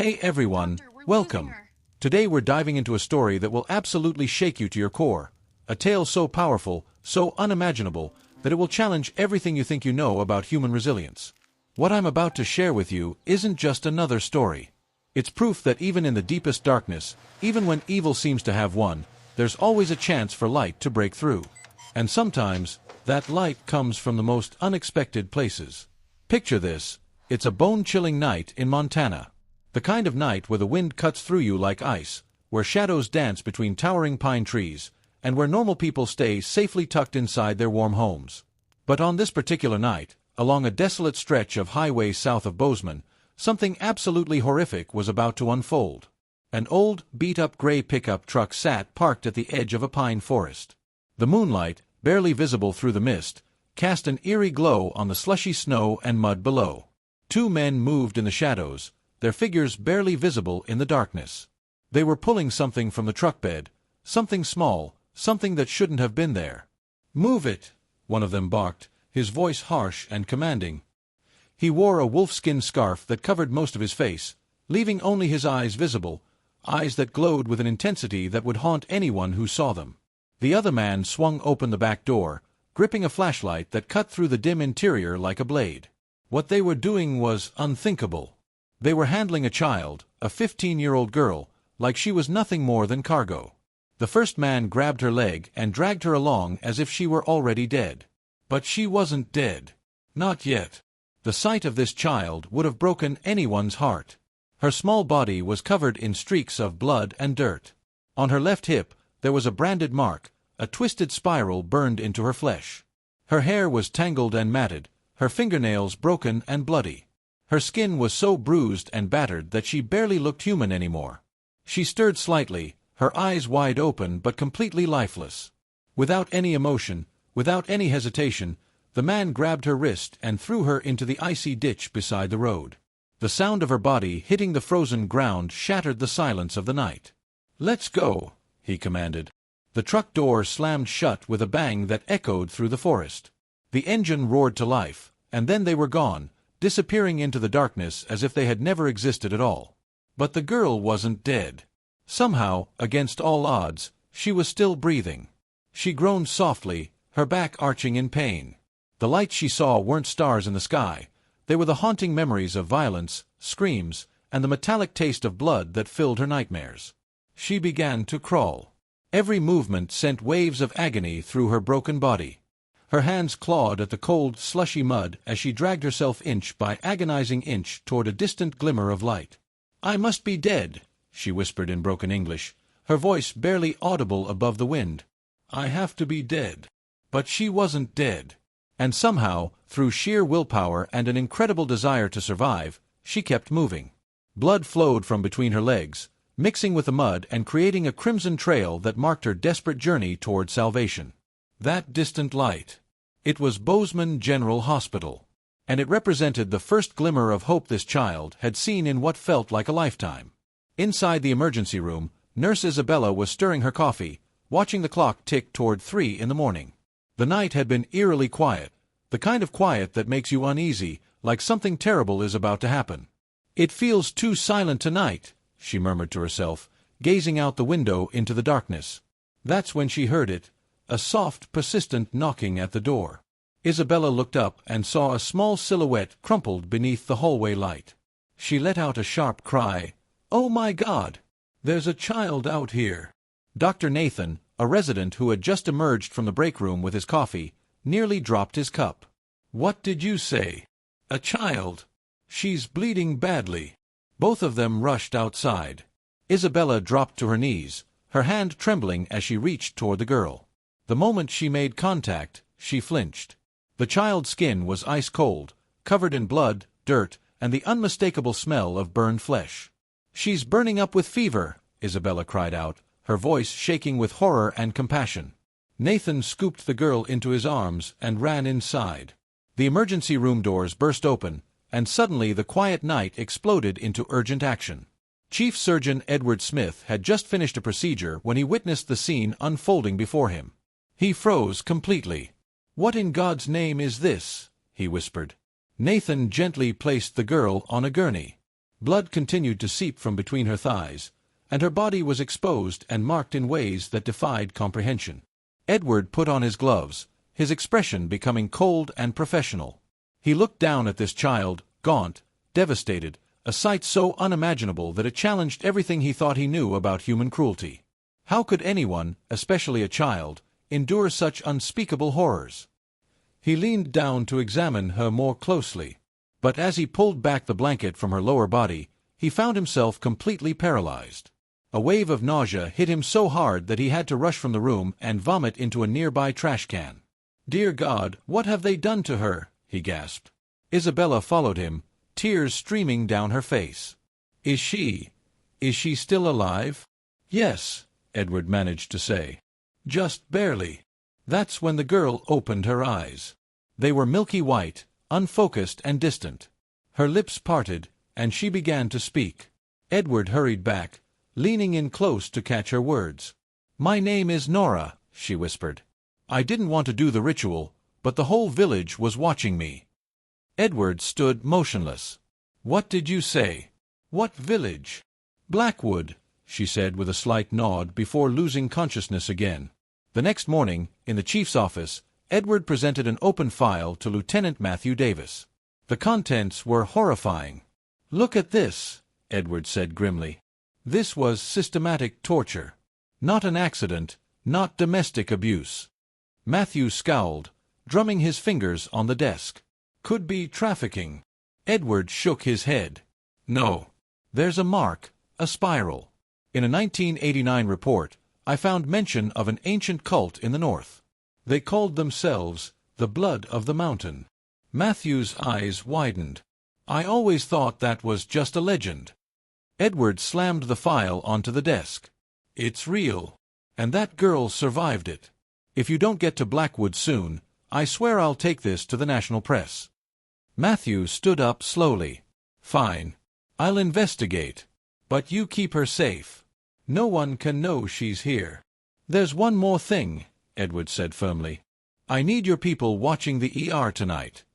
Hey everyone, welcome. Today we're diving into a story that will absolutely shake you to your core. A tale so powerful, so unimaginable, that it will challenge everything you think you know about human resilience. What I'm about to share with you isn't just another story. It's proof that even in the deepest darkness, even when evil seems to have won, there's always a chance for light to break through. And sometimes, that light comes from the most unexpected places. Picture this: it's a bone-chilling night in Montana. The kind of night where the wind cuts through you like ice, where shadows dance between towering pine trees, and where normal people stay safely tucked inside their warm homes. But on this particular night, along a desolate stretch of highway south of Bozeman, something absolutely horrific was about to unfold. An old, beat-up gray pickup truck sat parked at the edge of a pine forest. The moonlight, barely visible through the mist, cast an eerie glow on the slushy snow and mud below. Two men moved in the shadows, their figures barely visible in the darkness. They were pulling something from the truck bed, something small, something that shouldn't have been there. "Move it!" one of them barked, his voice harsh and commanding. He wore a wolfskin scarf that covered most of his face, leaving only his eyes visible, eyes that glowed with an intensity that would haunt anyone who saw them. The other man swung open the back door, gripping a flashlight that cut through the dim interior like a blade. What they were doing was unthinkable. They were handling a child, a 15-year-old girl, like she was nothing more than cargo. The first man grabbed her leg and dragged her along as if she were already dead. But she wasn't dead. Not yet. The sight of this child would have broken anyone's heart. Her small body was covered in streaks of blood and dirt. On her left hip, there was a branded mark, a twisted spiral burned into her flesh. Her hair was tangled and matted, her fingernails broken and bloody. Her skin was so bruised and battered that she barely looked human anymore. She stirred slightly, her eyes wide open but completely lifeless. Without any emotion, without any hesitation, the man grabbed her wrist and threw her into the icy ditch beside the road. The sound of her body hitting the frozen ground shattered the silence of the night. "Let's go," he commanded. The truck door slammed shut with a bang that echoed through the forest. The engine roared to life, and then they were gone, disappearing into the darkness as if they had never existed at all. But the girl wasn't dead. Somehow, against all odds, she was still breathing. She groaned softly, her back arching in pain. The lights she saw weren't stars in the sky. They were the haunting memories of violence, screams, and the metallic taste of blood that filled her nightmares. She began to crawl. Every movement sent waves of agony through her broken body. Her hands clawed at the cold, slushy mud as she dragged herself inch by agonizing inch toward a distant glimmer of light. "I must be dead," she whispered in broken English, her voice barely audible above the wind. "I have to be dead." But she wasn't dead. And somehow, through sheer willpower and an incredible desire to survive, she kept moving. Blood flowed from between her legs, mixing with the mud and creating a crimson trail that marked her desperate journey toward salvation. That distant light. It was Bozeman General Hospital. And it represented the first glimmer of hope this child had seen in what felt like a lifetime. Inside the emergency room, Nurse Isabella was stirring her coffee, watching the clock tick toward 3 in the morning. The night had been eerily quiet, the kind of quiet that makes you uneasy, like something terrible is about to happen. "It feels too silent tonight," she murmured to herself, gazing out the window into the darkness. That's when she heard it, a soft, persistent knocking at the door. Isabella looked up and saw a small silhouette crumpled beneath the hallway light. She let out a sharp cry. "Oh my God! There's a child out here!" Dr. Nathan, a resident who had just emerged from the break room with his coffee, nearly dropped his cup. "What did you say? A child? She's bleeding badly." Both of them rushed outside. Isabella dropped to her knees, her hand trembling as she reached toward the girl. The moment she made contact, she flinched. The child's skin was ice-cold, covered in blood, dirt, and the unmistakable smell of burned flesh. "She's burning up with fever," Isabella cried out, her voice shaking with horror and compassion. Nathan scooped the girl into his arms and ran inside. The emergency room doors burst open, and suddenly the quiet night exploded into urgent action. Chief Surgeon Edward Smith had just finished a procedure when he witnessed the scene unfolding before him. He froze completely. "What in God's name is this?" he whispered. Nathan gently placed the girl on a gurney. Blood continued to seep from between her thighs, and her body was exposed and marked in ways that defied comprehension. Edward put on his gloves, his expression becoming cold and professional. He looked down at this child, gaunt, devastated, a sight so unimaginable that it challenged everything he thought he knew about human cruelty. How could anyone, especially a child, endure such unspeakable horrors? He leaned down to examine her more closely, but as he pulled back the blanket from her lower body, he found himself completely paralyzed. A wave of nausea hit him so hard that he had to rush from the room and vomit into a nearby trash can. "Dear God, what have they done to her?" he gasped. Isabella followed him, tears streaming down her face. Is she still alive?" "Yes," Edward managed to say. "Just barely." That's when the girl opened her eyes. They were milky white, unfocused and distant. Her lips parted, and she began to speak. Edward hurried back, leaning in close to catch her words. "My name is Nora," she whispered. "I didn't want to do the ritual, but the whole village was watching me." Edward stood motionless. "What did you say? What village?" "Blackwood," she said with a slight nod before losing consciousness again. The next morning, in the chief's office, Edward presented an open file to Lieutenant Matthew Davis. The contents were horrifying. "Look at this," Edward said grimly. This was systematic torture. Not an accident, not domestic abuse. Matthew scowled, drumming his fingers on the desk. "Could be trafficking." Edward shook his head. "No. There's a mark, a spiral. In a 1989 report, I found mention of an ancient cult in the north. They called themselves the Blood of the Mountain." Matthew's eyes widened. "I always thought that was just a legend." Edward slammed the file onto the desk. "It's real. And that girl survived it. If you don't get to Blackwood soon, I swear I'll take this to the national press." Matthew stood up slowly. "Fine. I'll investigate. But you keep her safe. No one can know she's here." "There's one more thing," Edward said firmly. "I need your people watching the ER tonight."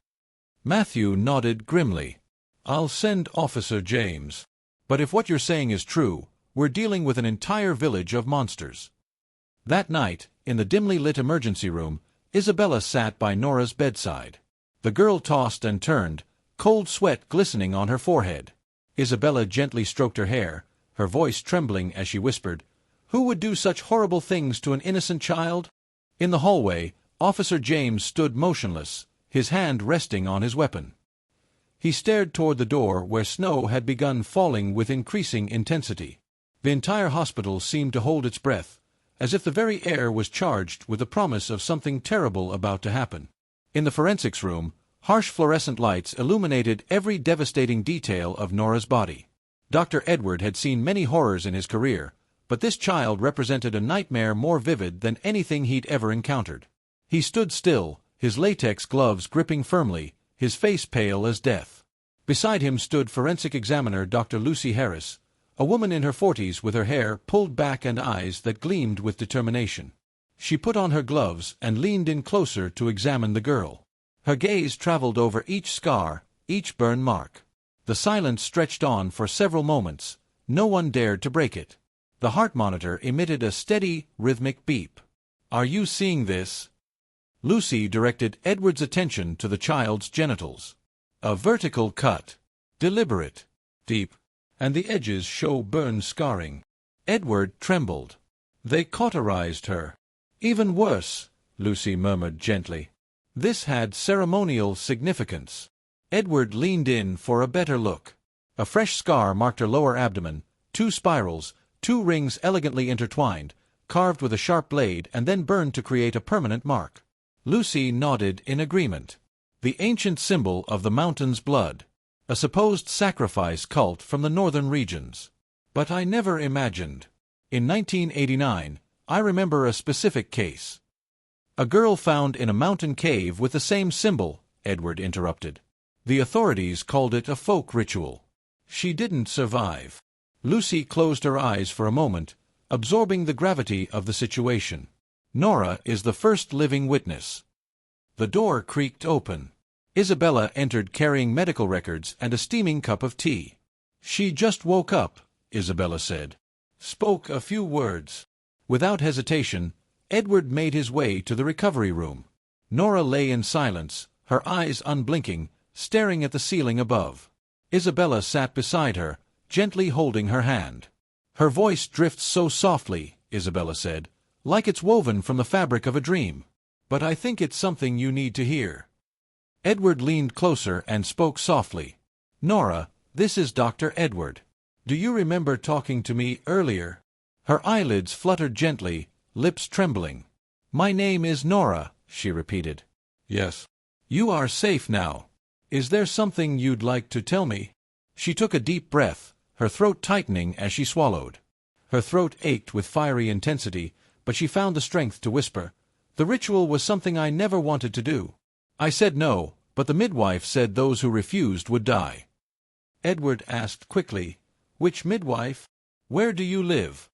Matthew nodded grimly. "I'll send Officer James. But if what you're saying is true, we're dealing with an entire village of monsters." That night, in the dimly lit emergency room, Isabella sat by Nora's bedside. The girl tossed and turned, cold sweat glistening on her forehead. Isabella gently stroked her hair, her voice trembling as she whispered, "Who would do such horrible things to an innocent child?" In the hallway, Officer James stood motionless, his hand resting on his weapon. He stared toward the door where snow had begun falling with increasing intensity. The entire hospital seemed to hold its breath, as if the very air was charged with the promise of something terrible about to happen. In the forensics room, harsh fluorescent lights illuminated every devastating detail of Nora's body. Dr. Edward had seen many horrors in his career, but this child represented a nightmare more vivid than anything he'd ever encountered. He stood still, his latex gloves gripping firmly, his face pale as death. Beside him stood forensic examiner Dr. Lucy Harris, a woman in her 40s with her hair pulled back and eyes that gleamed with determination. She put on her gloves and leaned in closer to examine the girl. Her gaze traveled over each scar, each burn mark. The silence stretched on for several moments. No one dared to break it. The heart monitor emitted a steady, rhythmic beep. "Are you seeing this?" Lucy directed Edward's attention to the child's genitals. A vertical cut. Deliberate. Deep. And the edges show burn scarring. Edward trembled. "They cauterized her." "Even worse," Lucy murmured gently. This had ceremonial significance. Edward leaned in for a better look. A fresh scar marked her lower abdomen, 2 spirals, 2 rings elegantly intertwined, carved with a sharp blade and then burned to create a permanent mark. Lucy nodded in agreement. The ancient symbol of the mountain's blood. A supposed sacrifice cult from the northern regions. But I never imagined. In 1989, I remember a specific case. A girl found in a mountain cave with the same symbol, Edward interrupted. The authorities called it a folk ritual. She didn't survive. Lucy closed her eyes for a moment, absorbing the gravity of the situation. Nora is the first living witness. The door creaked open. Isabella entered carrying medical records and a steaming cup of tea. She just woke up, Isabella said. Spoke a few words. Without hesitation, Edward made his way to the recovery room. Nora lay in silence, her eyes unblinking, staring at the ceiling above. Isabella sat beside her, gently holding her hand. Her voice drifts so softly, Isabella said, like it's woven from the fabric of a dream. But I think it's something you need to hear. Edward leaned closer and spoke softly. Nora, this is Dr. Edward. Do you remember talking to me earlier? Her eyelids fluttered gently, lips trembling. My name is Nora, she repeated. Yes. You are safe now. Is there something you'd like to tell me? She took a deep breath, her throat tightening as she swallowed. Her throat ached with fiery intensity, but she found the strength to whisper, The ritual was something I never wanted to do. I said no, but the midwife said those who refused would die. Edward asked quickly, Which midwife? Where do you live?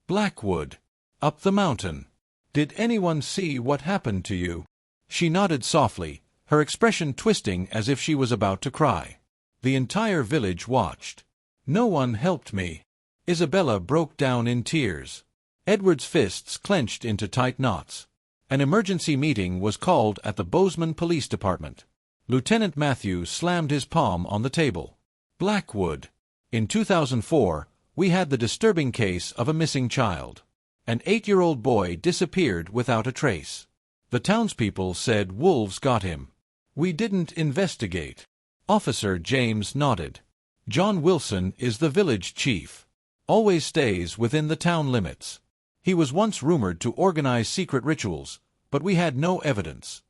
Blackwood. Up the mountain. Did anyone see what happened to you? She nodded softly, her expression twisting as if she was about to cry. The entire village watched. No one helped me. Isabella broke down in tears. Edward's fists clenched into tight knots. An emergency meeting was called at the Bozeman Police Department. Lieutenant Matthew slammed his palm on the table. Blackwood. In 2004, we had the disturbing case of a missing child. An 8-year-old boy disappeared without a trace. The townspeople said wolves got him. We didn't investigate. Officer James nodded. John Wilson is the village chief. Always stays within the town limits. He was once rumored to organize secret rituals, but we had no evidence.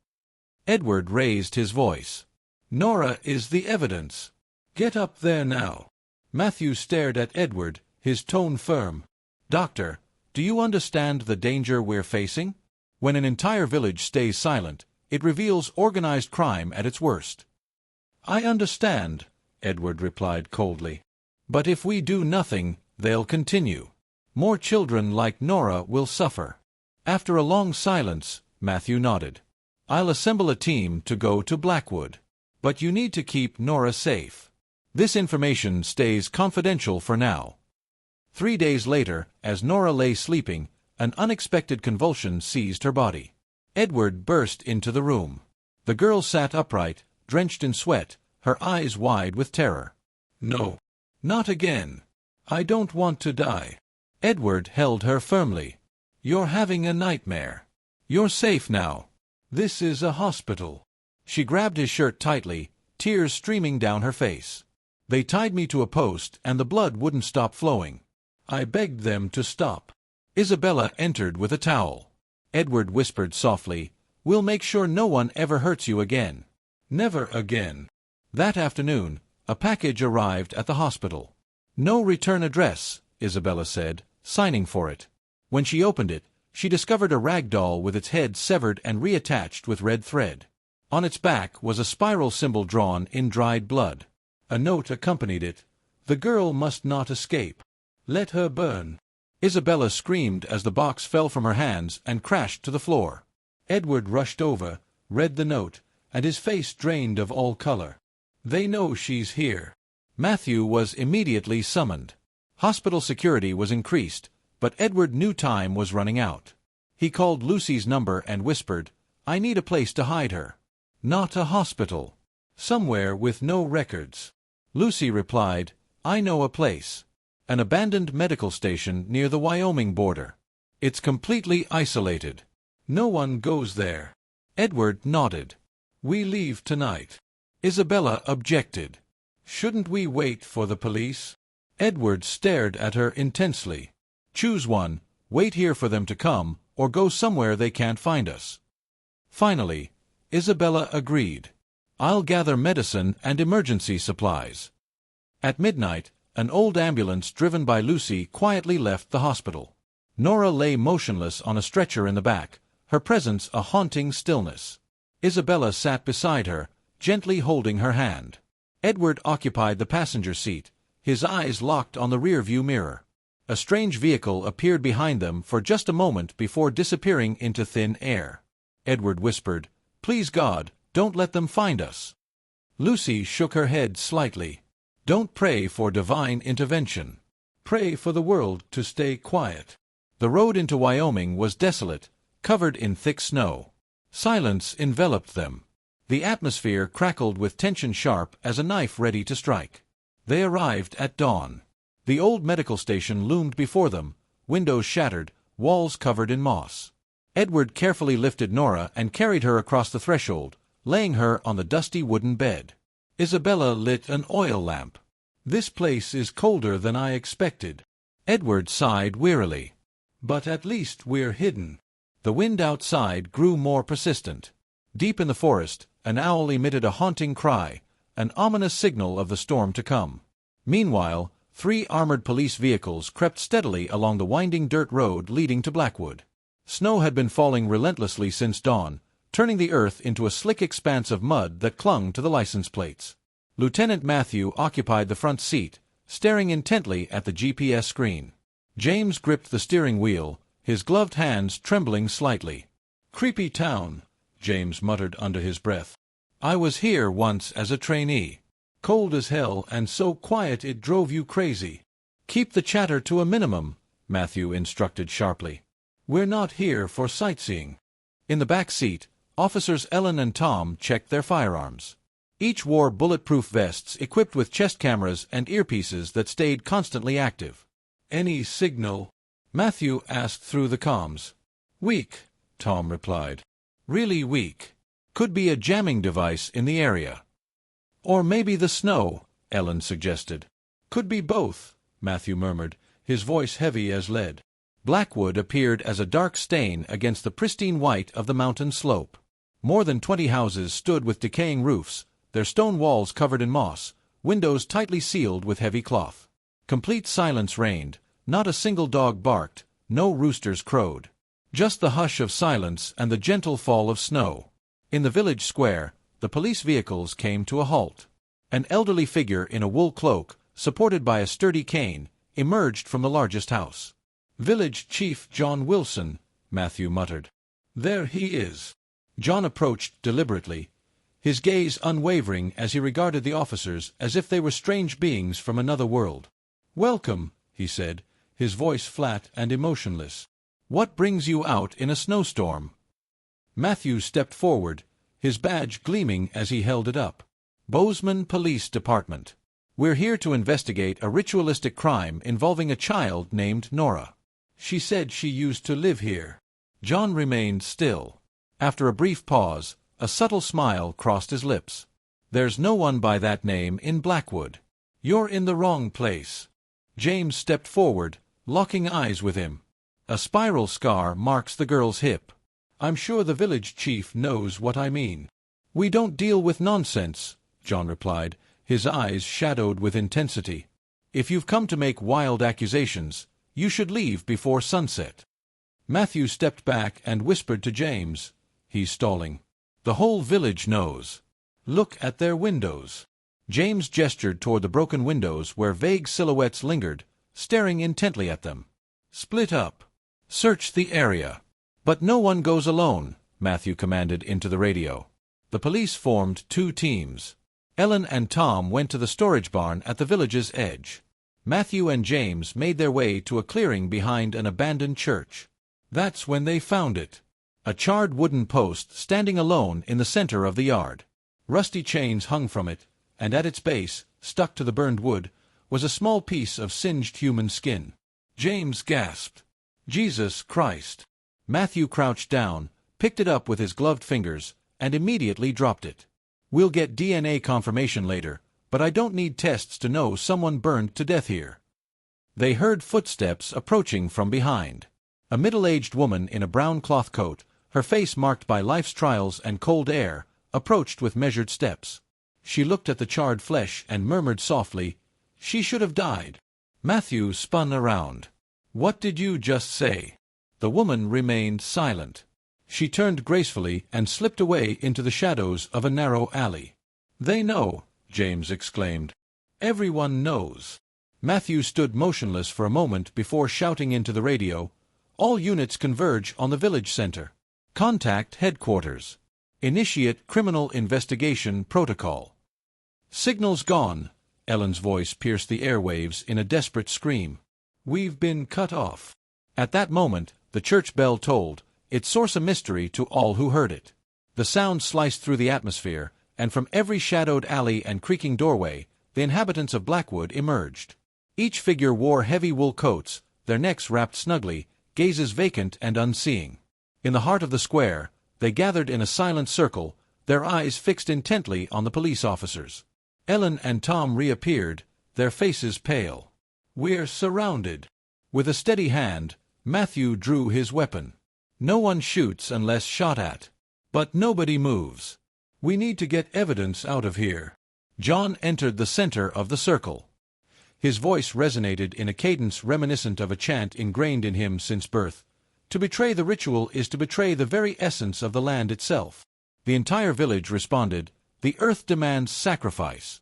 Edward raised his voice. Nora is the evidence. Get up there now. Matthew stared at Edward, his tone firm. Doctor, do you understand the danger we're facing? When an entire village stays silent, it reveals organized crime at its worst. I understand, Edward replied coldly. But if we do nothing, they'll continue. More children like Nora will suffer. After a long silence, Matthew nodded. I'll assemble a team to go to Blackwood. But you need to keep Nora safe. This information stays confidential for now. 3 days later, as Nora lay sleeping, an unexpected convulsion seized her body. Edward burst into the room. The girl sat upright, drenched in sweat, her eyes wide with terror. No. Not again. I don't want to die. Edward held her firmly. You're having a nightmare. You're safe now. This is a hospital. She grabbed his shirt tightly, tears streaming down her face. They tied me to a post and the blood wouldn't stop flowing. I begged them to stop. Isabella entered with a towel. Edward whispered softly, We'll make sure no one ever hurts you again. Never again. That afternoon, a package arrived at the hospital. No return address, Isabella said, signing for it. When she opened it, she discovered a rag doll with its head severed and reattached with red thread. On its back was a spiral symbol drawn in dried blood. A note accompanied it. The girl must not escape. Let her burn. Isabella screamed as the box fell from her hands and crashed to the floor. Edward rushed over, read the note, and his face drained of all color. They know she's here. Matthew was immediately summoned. Hospital security was increased, but Edward knew time was running out. He called Lucy's number and whispered, I need a place to hide her. Not a hospital. Somewhere with no records. Lucy replied, I know a place. An abandoned medical station near the Wyoming border. It's completely isolated. No one goes there. Edward nodded. We leave tonight. Isabella objected. Shouldn't we wait for the police? Edward stared at her intensely. Choose one, wait here for them to come, or go somewhere they can't find us. Finally, Isabella agreed. I'll gather medicine and emergency supplies. At midnight, an old ambulance driven by Lucy quietly left the hospital. Nora lay motionless on a stretcher in the back, her presence a haunting stillness. Isabella sat beside her, gently holding her hand. Edward occupied the passenger seat, his eyes locked on the rear-view mirror. A strange vehicle appeared behind them for just a moment before disappearing into thin air. Edward whispered, Please God, don't let them find us. Lucy shook her head slightly. Don't pray for divine intervention. Pray for the world to stay quiet. The road into Wyoming was desolate, covered in thick snow. Silence enveloped them. The atmosphere crackled with tension sharp as a knife ready to strike. They arrived at dawn. The old medical station loomed before them, windows shattered, walls covered in moss. Edward carefully lifted Nora and carried her across the threshold, laying her on the dusty wooden bed. Isabella lit an oil lamp. "This place is colder than I expected." Edward sighed wearily. "But at least we're hidden." The wind outside grew more persistent. Deep in the forest, an owl emitted a haunting cry, an ominous signal of the storm to come. Meanwhile, 3 armored police vehicles crept steadily along the winding dirt road leading to Blackwood. Snow had been falling relentlessly since dawn, turning the earth into a slick expanse of mud that clung to the license plates. Lieutenant Matthew occupied the front seat, staring intently at the GPS screen. James gripped the steering wheel, his gloved hands trembling slightly. "Creepy town," James muttered under his breath. "I was here once as a trainee. Cold as hell and so quiet it drove you crazy." "Keep the chatter to a minimum," Matthew instructed sharply. "We're not here for sightseeing." In the back seat, Officers Ellen and Tom checked their firearms. Each wore bulletproof vests equipped with chest cameras and earpieces that stayed constantly active. "Any signal?" Matthew asked through the comms. "Weak," Tom replied. "Really weak. Could be a jamming device in the area." "Or maybe the snow," Ellen suggested. "Could be both," Matthew murmured, his voice heavy as lead. Blackwood appeared as a dark stain against the pristine white of the mountain slope. More than 20 houses stood with decaying roofs, their stone walls covered in moss, windows tightly sealed with heavy cloth. Complete silence reigned. Not a single dog barked, no roosters crowed. Just the hush of silence and the gentle fall of snow. In the village square, the police vehicles came to a halt. An elderly figure in a wool cloak, supported by a sturdy cane, emerged from the largest house. "Village Chief John Wilson," Matthew muttered. "There he is." John approached deliberately, his gaze unwavering as he regarded the officers as if they were strange beings from another world. "Welcome," he said, his voice flat and emotionless. "What brings you out in a snowstorm?" Matthew stepped forward, his badge gleaming as he held it up. "Bozeman Police Department. We're here to investigate a ritualistic crime involving a child named Nora. She said she used to live here." John remained still. After a brief pause, a subtle smile crossed his lips. "There's no one by that name in Blackwood. You're in the wrong place." James stepped forward, locking eyes with him. "A spiral scar marks the girl's hip. I'm sure the village chief knows what I mean." "We don't deal with nonsense," John replied, his eyes shadowed with intensity. "If you've come to make wild accusations, you should leave before sunset." Matthew stepped back and whispered to James. "He's stalling. The whole village knows. Look at their windows." James gestured toward the broken windows where vague silhouettes lingered, staring intently at them. "Split up. Search the area." "But no one goes alone," Matthew commanded into the radio. The police formed 2 teams. Ellen and Tom went to the storage barn at the village's edge. Matthew and James made their way to a clearing behind an abandoned church. That's when they found it. A charred wooden post standing alone in the center of the yard. Rusty chains hung from it, and at its base, stuck to the burned wood, was a small piece of singed human skin. James gasped. "Jesus Christ!" Matthew crouched down, picked it up with his gloved fingers, and immediately dropped it. "We'll get DNA confirmation later, but I don't need tests to know someone burned to death here." They heard footsteps approaching from behind. A middle-aged woman in a brown cloth coat, her face marked by life's trials and cold air, approached with measured steps. She looked at the charred flesh and murmured softly, "She should have died." Matthew spun around. "What did you just say?" The woman remained silent. She turned gracefully and slipped away into the shadows of a narrow alley. "They know," James exclaimed. "Everyone knows." Matthew stood motionless for a moment before shouting into the radio, "All units converge on the village center. Contact headquarters. Initiate criminal investigation protocol." "Signal's gone," Ellen's voice pierced the airwaves in a desperate scream. "We've been cut off." At that moment, the church bell tolled, its source a mystery to all who heard it. The sound sliced through the atmosphere, and from every shadowed alley and creaking doorway, the inhabitants of Blackwood emerged. Each figure wore heavy wool coats, their necks wrapped snugly, gazes vacant and unseeing. In the heart of the square, they gathered in a silent circle, their eyes fixed intently on the police officers. Ellen and Tom reappeared, their faces pale. "We're surrounded." With a steady hand, Matthew drew his weapon. "No one shoots unless shot at. But nobody moves. We need to get evidence out of here." John entered the center of the circle. His voice resonated in a cadence reminiscent of a chant ingrained in him since birth. To betray the ritual is to betray the very essence of the land itself. The entire village responded, "The earth demands sacrifice."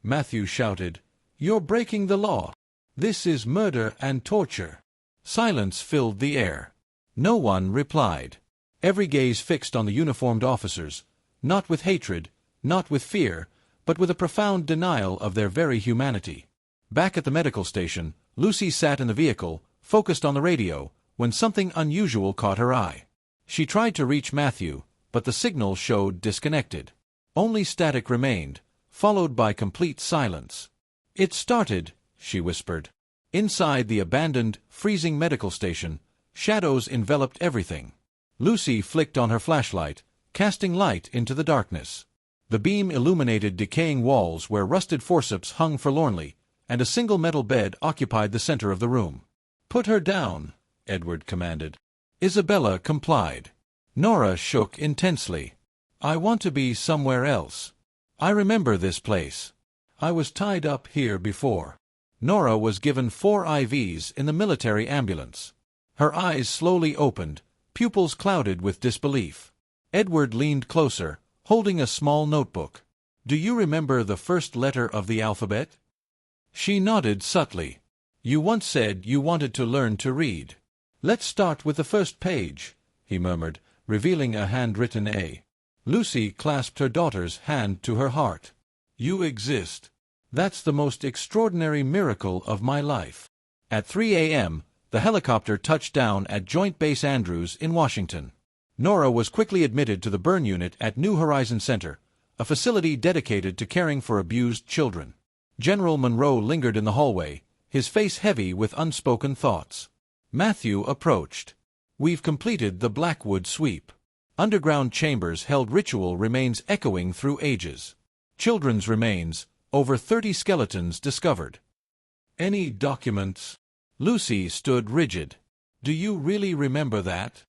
Matthew shouted, "You're breaking the law. This is murder and torture." Silence filled the air. No one replied. Every gaze fixed on the uniformed officers, not with hatred, not with fear, but with a profound denial of their very humanity. Back at the medical station, Lucy sat in the vehicle, focused on the radio, when something unusual caught her eye. She tried to reach Matthew, but the signal showed disconnected. Only static remained, followed by complete silence. "It started," she whispered. Inside the abandoned, freezing medical station, shadows enveloped everything. Lucy flicked on her flashlight, casting light into the darkness. The beam illuminated decaying walls where rusted forceps hung forlornly, and a single metal bed occupied the center of the room. "Put her down," Edward commanded. Isabella complied. Nora shook intensely. "I want to be somewhere else. I remember this place. I was tied up here before." Nora was given 4 IVs in the military ambulance. Her eyes slowly opened, pupils clouded with disbelief. Edward leaned closer, holding a small notebook. "Do you remember the first letter of the alphabet?" She nodded subtly. "You once said you wanted to learn to read." "Let's start with the first page," he murmured, revealing a handwritten A. Lucy clasped her daughter's hand to her heart. "You exist. That's the most extraordinary miracle of my life." At 3 a.m., the helicopter touched down at Joint Base Andrews in Washington. Nora was quickly admitted to the burn unit at New Horizon Center, a facility dedicated to caring for abused children. General Monroe lingered in the hallway, his face heavy with unspoken thoughts. Matthew approached. "We've completed the Blackwood sweep. Underground chambers held ritual remains echoing through ages. Children's remains, over 30 skeletons discovered." "Any documents?" Lucy stood rigid. "Do you really remember that?"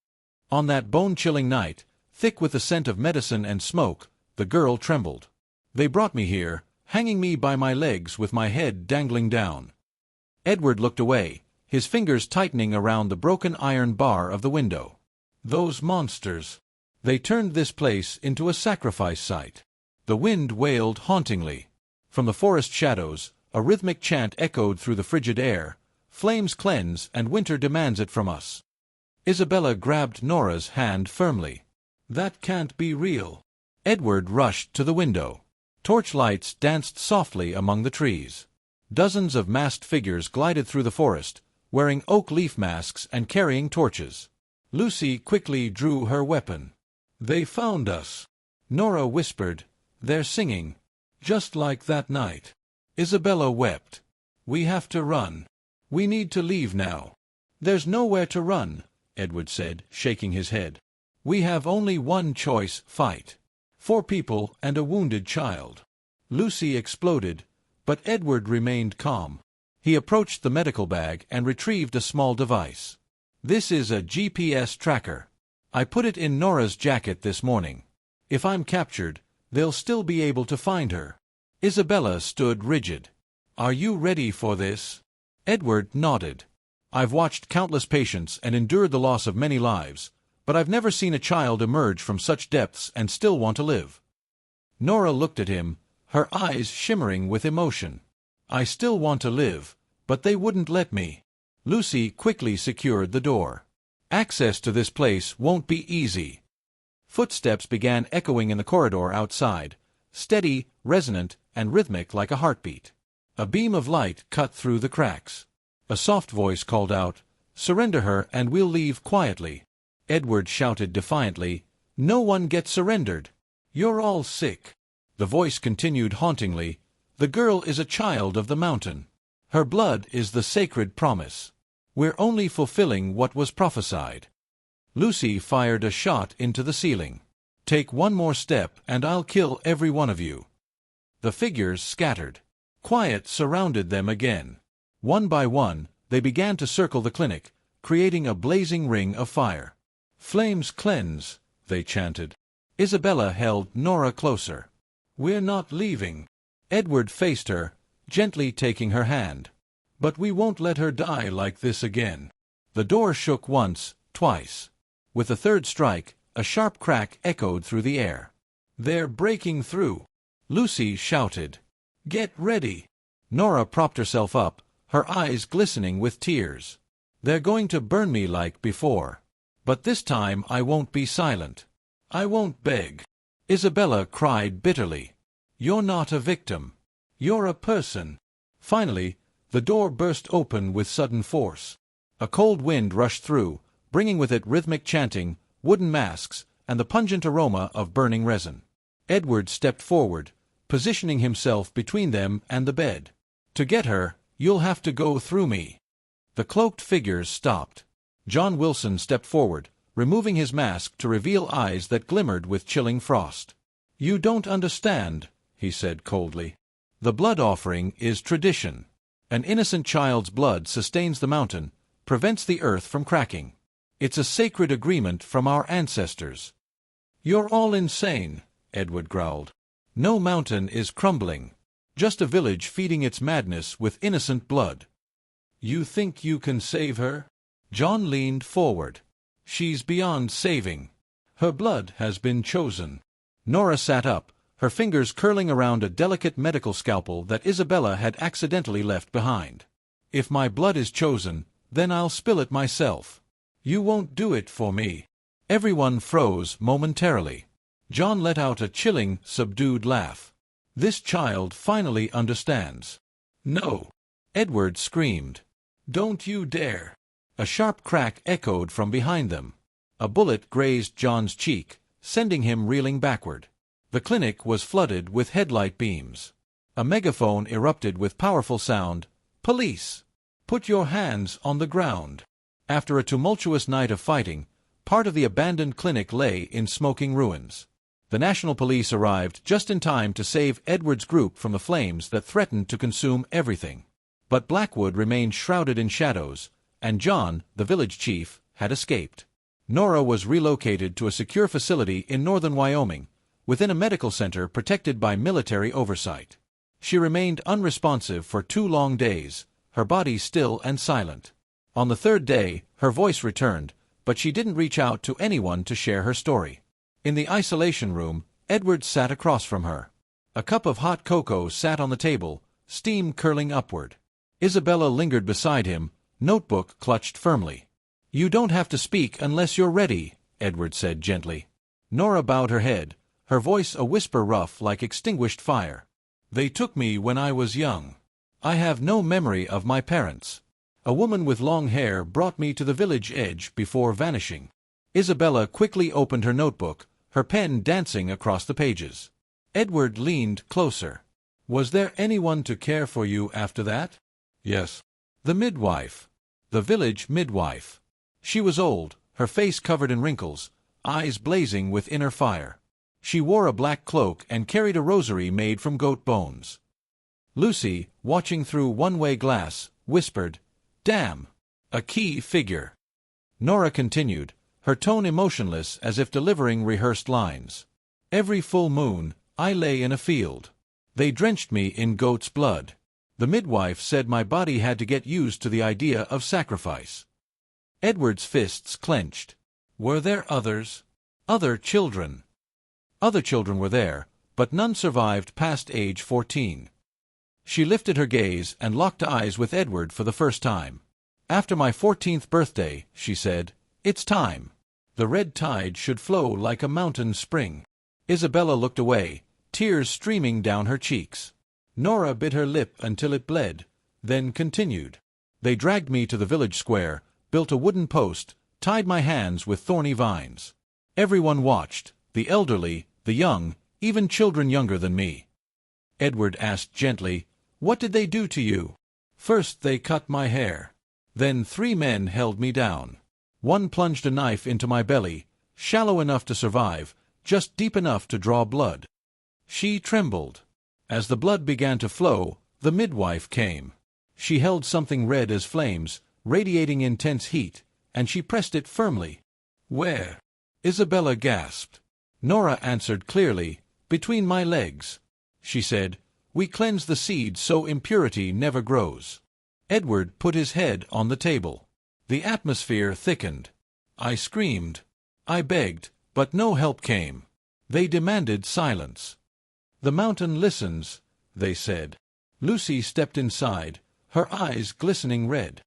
On that bone-chilling night, thick with the scent of medicine and smoke, the girl trembled. "They brought me here, hanging me by my legs with my head dangling down." Edward looked away, his fingers tightening around the broken iron bar of the window. "Those monsters. They turned this place into a sacrifice site." The wind wailed hauntingly. From the forest shadows, a rhythmic chant echoed through the frigid air. "Flames cleanse, and winter demands it from us." Isabella grabbed Nora's hand firmly. "That can't be real." Edward rushed to the window. Torchlights danced softly among the trees. Dozens of masked figures glided through the forest, wearing oak leaf masks and carrying torches. Lucy quickly drew her weapon. "They found us," Nora whispered. "They're singing. Just like that night." Isabella wept. "We have to run. We need to leave now." "There's nowhere to run," Edward said, shaking his head. "We have only one choice: fight. 4 people and a wounded child." Lucy exploded, but Edward remained calm. He approached the medical bag and retrieved a small device. "This is a GPS tracker. I put it in Nora's jacket this morning. If I'm captured, they'll still be able to find her." Isabella stood rigid. "Are you ready for this?" Edward nodded. "I've watched countless patients and endured the loss of many lives, but I've never seen a child emerge from such depths and still want to live." Nora looked at him, her eyes shimmering with emotion. "I still want to live, but they wouldn't let me." Lucy quickly secured the door. "Access to this place won't be easy." Footsteps began echoing in the corridor outside, steady, resonant, and rhythmic like a heartbeat. A beam of light cut through the cracks. A soft voice called out, "Surrender her and we'll leave quietly." Edward shouted defiantly, "No one gets surrendered. You're all sick." The voice continued hauntingly, "The girl is a child of the mountain. Her blood is the sacred promise. We're only fulfilling what was prophesied." Lucy fired a shot into the ceiling. "Take one more step and I'll kill every one of you." The figures scattered. Quiet surrounded them again. One by one, they began to circle the clinic, creating a blazing ring of fire. "Flames cleanse," they chanted. Isabella held Nora closer. "We're not leaving." Edward faced her, gently taking her hand. "But we won't let her die like this again." The door shook once, twice. With the third strike, a sharp crack echoed through the air. "They're breaking through," Lucy shouted. "Get ready." Nora propped herself up, her eyes glistening with tears. "They're going to burn me like before. But this time I won't be silent. I won't beg." Isabella cried bitterly. "You're not a victim. You're a person." Finally, the door burst open with sudden force. A cold wind rushed through, bringing with it rhythmic chanting, wooden masks, and the pungent aroma of burning resin. Edward stepped forward, positioning himself between them and the bed. "To get her, you'll have to go through me." The cloaked figures stopped. John Wilson stepped forward, removing his mask to reveal eyes that glimmered with chilling frost. "You don't understand," he said coldly. "The blood offering is tradition. An innocent child's blood sustains the mountain, prevents the earth from cracking. It's a sacred agreement from our ancestors." "You're all insane," Edward growled. "No mountain is crumbling. Just a village feeding its madness with innocent blood." "You think you can save her?" John leaned forward. "She's beyond saving. Her blood has been chosen." Nora sat up, her fingers curling around a delicate medical scalpel that Isabella had accidentally left behind. "If my blood is chosen, then I'll spill it myself. You won't do it for me." Everyone froze momentarily. John let out a chilling, subdued laugh. "This child finally understands." "No!" Edward screamed. "Don't you dare!" A sharp crack echoed from behind them. A bullet grazed John's cheek, sending him reeling backward. The clinic was flooded with headlight beams. A megaphone erupted with powerful sound, "Police! Put your hands on the ground!" After a tumultuous night of fighting, part of the abandoned clinic lay in smoking ruins. The National Police arrived just in time to save Edward's group from the flames that threatened to consume everything. But Blackwood remained shrouded in shadows, and John, the village chief, had escaped. Nora was relocated to a secure facility in northern Wyoming, within a medical center protected by military oversight. She remained unresponsive for 2 long days, her body still and silent. On the third day, her voice returned, but she didn't reach out to anyone to share her story. In the isolation room, Edward sat across from her. A cup of hot cocoa sat on the table, steam curling upward. Isabella lingered beside him, notebook clutched firmly. "You don't have to speak unless you're ready," Edward said gently. Nora bowed her head, her voice a whisper rough like extinguished fire. "They took me when I was young. I have no memory of my parents. A woman with long hair brought me to the village edge before vanishing." Isabella quickly opened her notebook, her pen dancing across the pages. Edward leaned closer. "Was there anyone to care for you after that?" "Yes." "The midwife. The village midwife. She was old, her face covered in wrinkles, eyes blazing with inner fire. She wore a black cloak and carried a rosary made from goat bones." Lucy, watching through one-way glass, whispered, "Damn! A key figure." Nora continued, her tone emotionless as if delivering rehearsed lines. "Every full moon, I lay in a field. They drenched me in goat's blood. The midwife said my body had to get used to the idea of sacrifice." Edward's fists clenched. "Were there others? Other children?" "Other children were there, but none survived past age 14. She lifted her gaze and locked eyes with Edward for the first time. "After my 14th birthday," she said, "it's time. The red tide should flow like a mountain spring." Isabella looked away, tears streaming down her cheeks. Nora bit her lip until it bled, then continued. They dragged me to the village square, built a wooden post, tied my hands with thorny vines. Everyone watched, the elderly, the young, even children younger than me. Edward asked gently, "What did they do to you?" "First they cut my hair. Then 3 men held me down. One plunged a knife into my belly, shallow enough to survive, just deep enough to draw blood." She trembled. As the blood began to flow, the midwife came. She held something red as flames, radiating intense heat, and she pressed it firmly. "Where?" Isabella gasped. Nora answered clearly, "Between my legs." She said, "We cleanse the seed so impurity never grows." Edward put his head on the table. The atmosphere thickened. I screamed. I begged, but no help came. They demanded silence. "The mountain listens," they said. Lucy stepped inside, her eyes glistening red.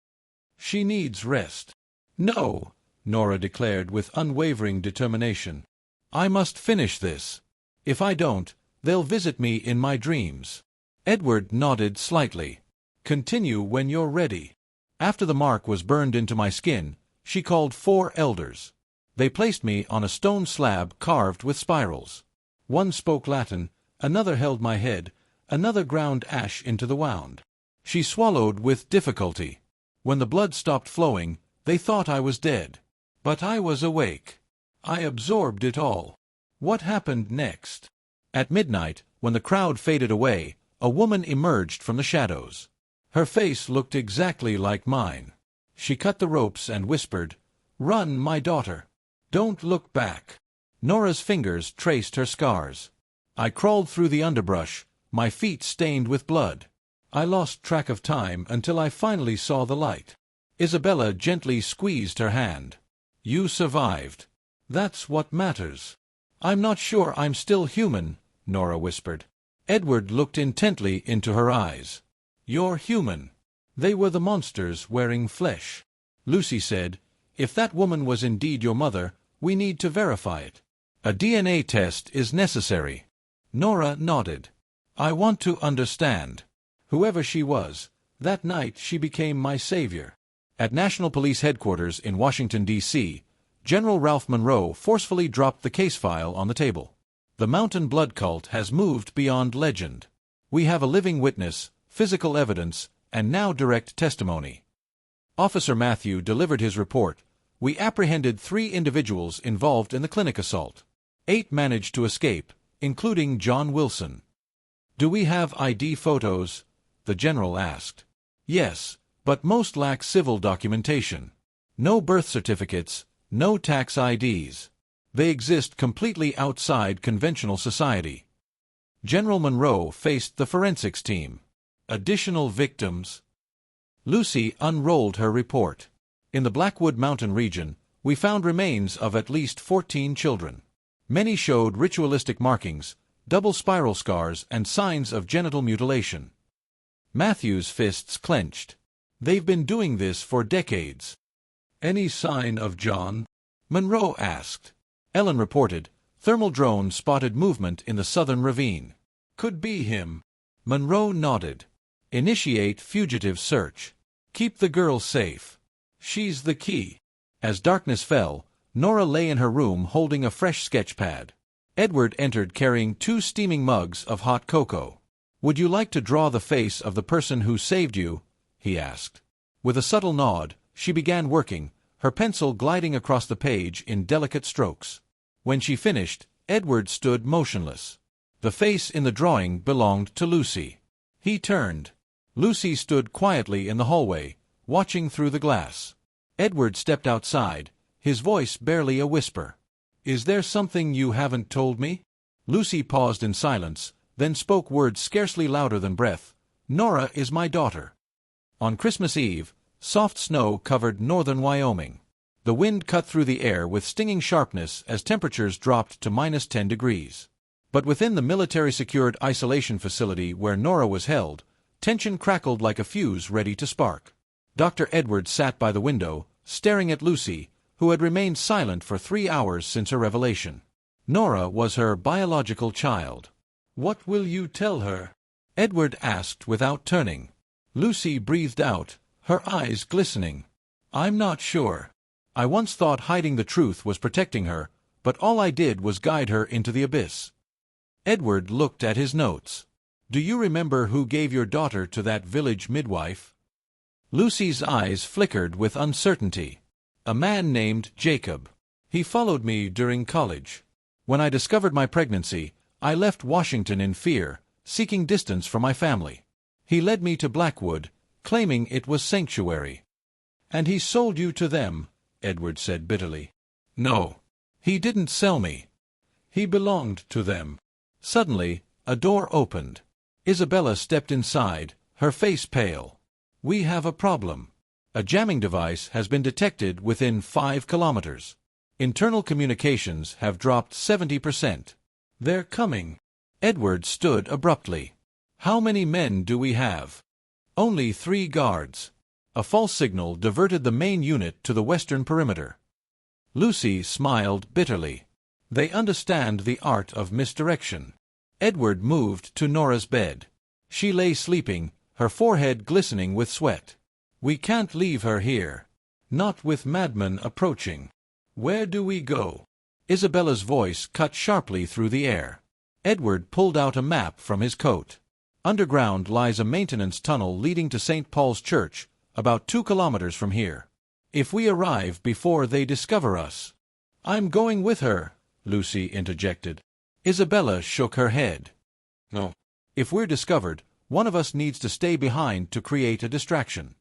"She needs rest." "No," Nora declared with unwavering determination. "I must finish this. If I don't, they'll visit me in my dreams." Edward nodded slightly. "Continue when you're ready." After the mark was burned into my skin, she called 4 elders. They placed me on a stone slab carved with spirals. One spoke Latin, another held my head, another ground ash into the wound. She swallowed with difficulty. When the blood stopped flowing, they thought I was dead. But I was awake. I absorbed it all. What happened next? At midnight, when the crowd faded away, a woman emerged from the shadows. Her face looked exactly like mine. She cut the ropes and whispered, "Run, my daughter. Don't look back." Nora's fingers traced her scars. I crawled through the underbrush, my feet stained with blood. I lost track of time until I finally saw the light. Isabella gently squeezed her hand. "You survived. That's what matters." "I'm not sure I'm still human," Nora whispered. Edward looked intently into her eyes. "You're human." They were the monsters wearing flesh. Lucy said, "If that woman was indeed your mother, we need to verify it. A DNA test is necessary." Nora nodded. "I want to understand." Whoever she was, that night she became my savior. At National Police Headquarters in Washington, D.C., General Ralph Monroe forcefully dropped the case file on the table. "The Mountain Blood Cult has moved beyond legend. We have a living witness, physical evidence, and now direct testimony." Officer Matthew delivered his report. "We apprehended 3 individuals involved in the clinic assault. 8 managed to escape, including John Wilson." "Do we have ID photos?" the general asked. "Yes, but most lack civil documentation. No birth certificates, no tax IDs. They exist completely outside conventional society." General Monroe faced the forensics team. "Additional victims?" Lucy unrolled her report. "In the Blackwood Mountain region, we found remains of at least 14 children. Many showed ritualistic markings, double spiral scars, and signs of genital mutilation." Matthew's fists clenched. "They've been doing this for decades." "Any sign of John?" Monroe asked. Ellen reported, "Thermal drone spotted movement in the southern ravine." "Could be him." Monroe nodded. "Initiate fugitive search. Keep the girl safe. She's the key." As darkness fell, Nora lay in her room holding a fresh sketch pad. Edward entered carrying 2 steaming mugs of hot cocoa. "Would you like to draw the face of the person who saved you?" he asked. With a subtle nod, she began working, her pencil gliding across the page in delicate strokes. When she finished, Edward stood motionless. The face in the drawing belonged to Lucy. He turned. Lucy stood quietly in the hallway, watching through the glass. Edward stepped outside, his voice barely a whisper. "Is there something you haven't told me?" Lucy paused in silence, then spoke words scarcely louder than breath. "Nora is my daughter." On Christmas Eve, soft snow covered northern Wyoming. The wind cut through the air with stinging sharpness as temperatures dropped to -10 degrees. But within the military-secured isolation facility where Nora was held, tension crackled like a fuse ready to spark. Dr. Edwards sat by the window, staring at Lucy, who had remained silent for 3 hours since her revelation. Nora was her biological child. "What will you tell her?" Edward asked without turning. Lucy breathed out, her eyes glistening. I'm not sure. I once thought hiding the truth was protecting her, but all I did was guide her into the abyss. Edward looked at his notes. Do you remember who gave your daughter to that village midwife? Lucy's eyes flickered with uncertainty. A man named Jacob. He followed me during college. When I discovered my pregnancy, I left Washington in fear, seeking distance from my family. He led me to Blackwood, claiming it was sanctuary. And he sold you to them, Edward said bitterly. No. He didn't sell me. He belonged to them. Suddenly, a door opened. Isabella stepped inside, her face pale. We have a problem. A jamming device has been detected within 5 kilometers. Internal communications have dropped 70%. They're coming. Edward stood abruptly. How many men do we have? Only 3 guards. A false signal diverted the main unit to the western perimeter. Lucy smiled bitterly. They understand the art of misdirection. Edward moved to Nora's bed. She lay sleeping, her forehead glistening with sweat. We can't leave her here. Not with madmen approaching. Where do we go? Isabella's voice cut sharply through the air. Edward pulled out a map from his coat. Underground lies a maintenance tunnel leading to St. Paul's Church, about 2 kilometers from here. If we arrive before they discover us. I'm going with her, Lucy interjected. Isabella shook her head. No. If we're discovered, one of us needs to stay behind to create a distraction.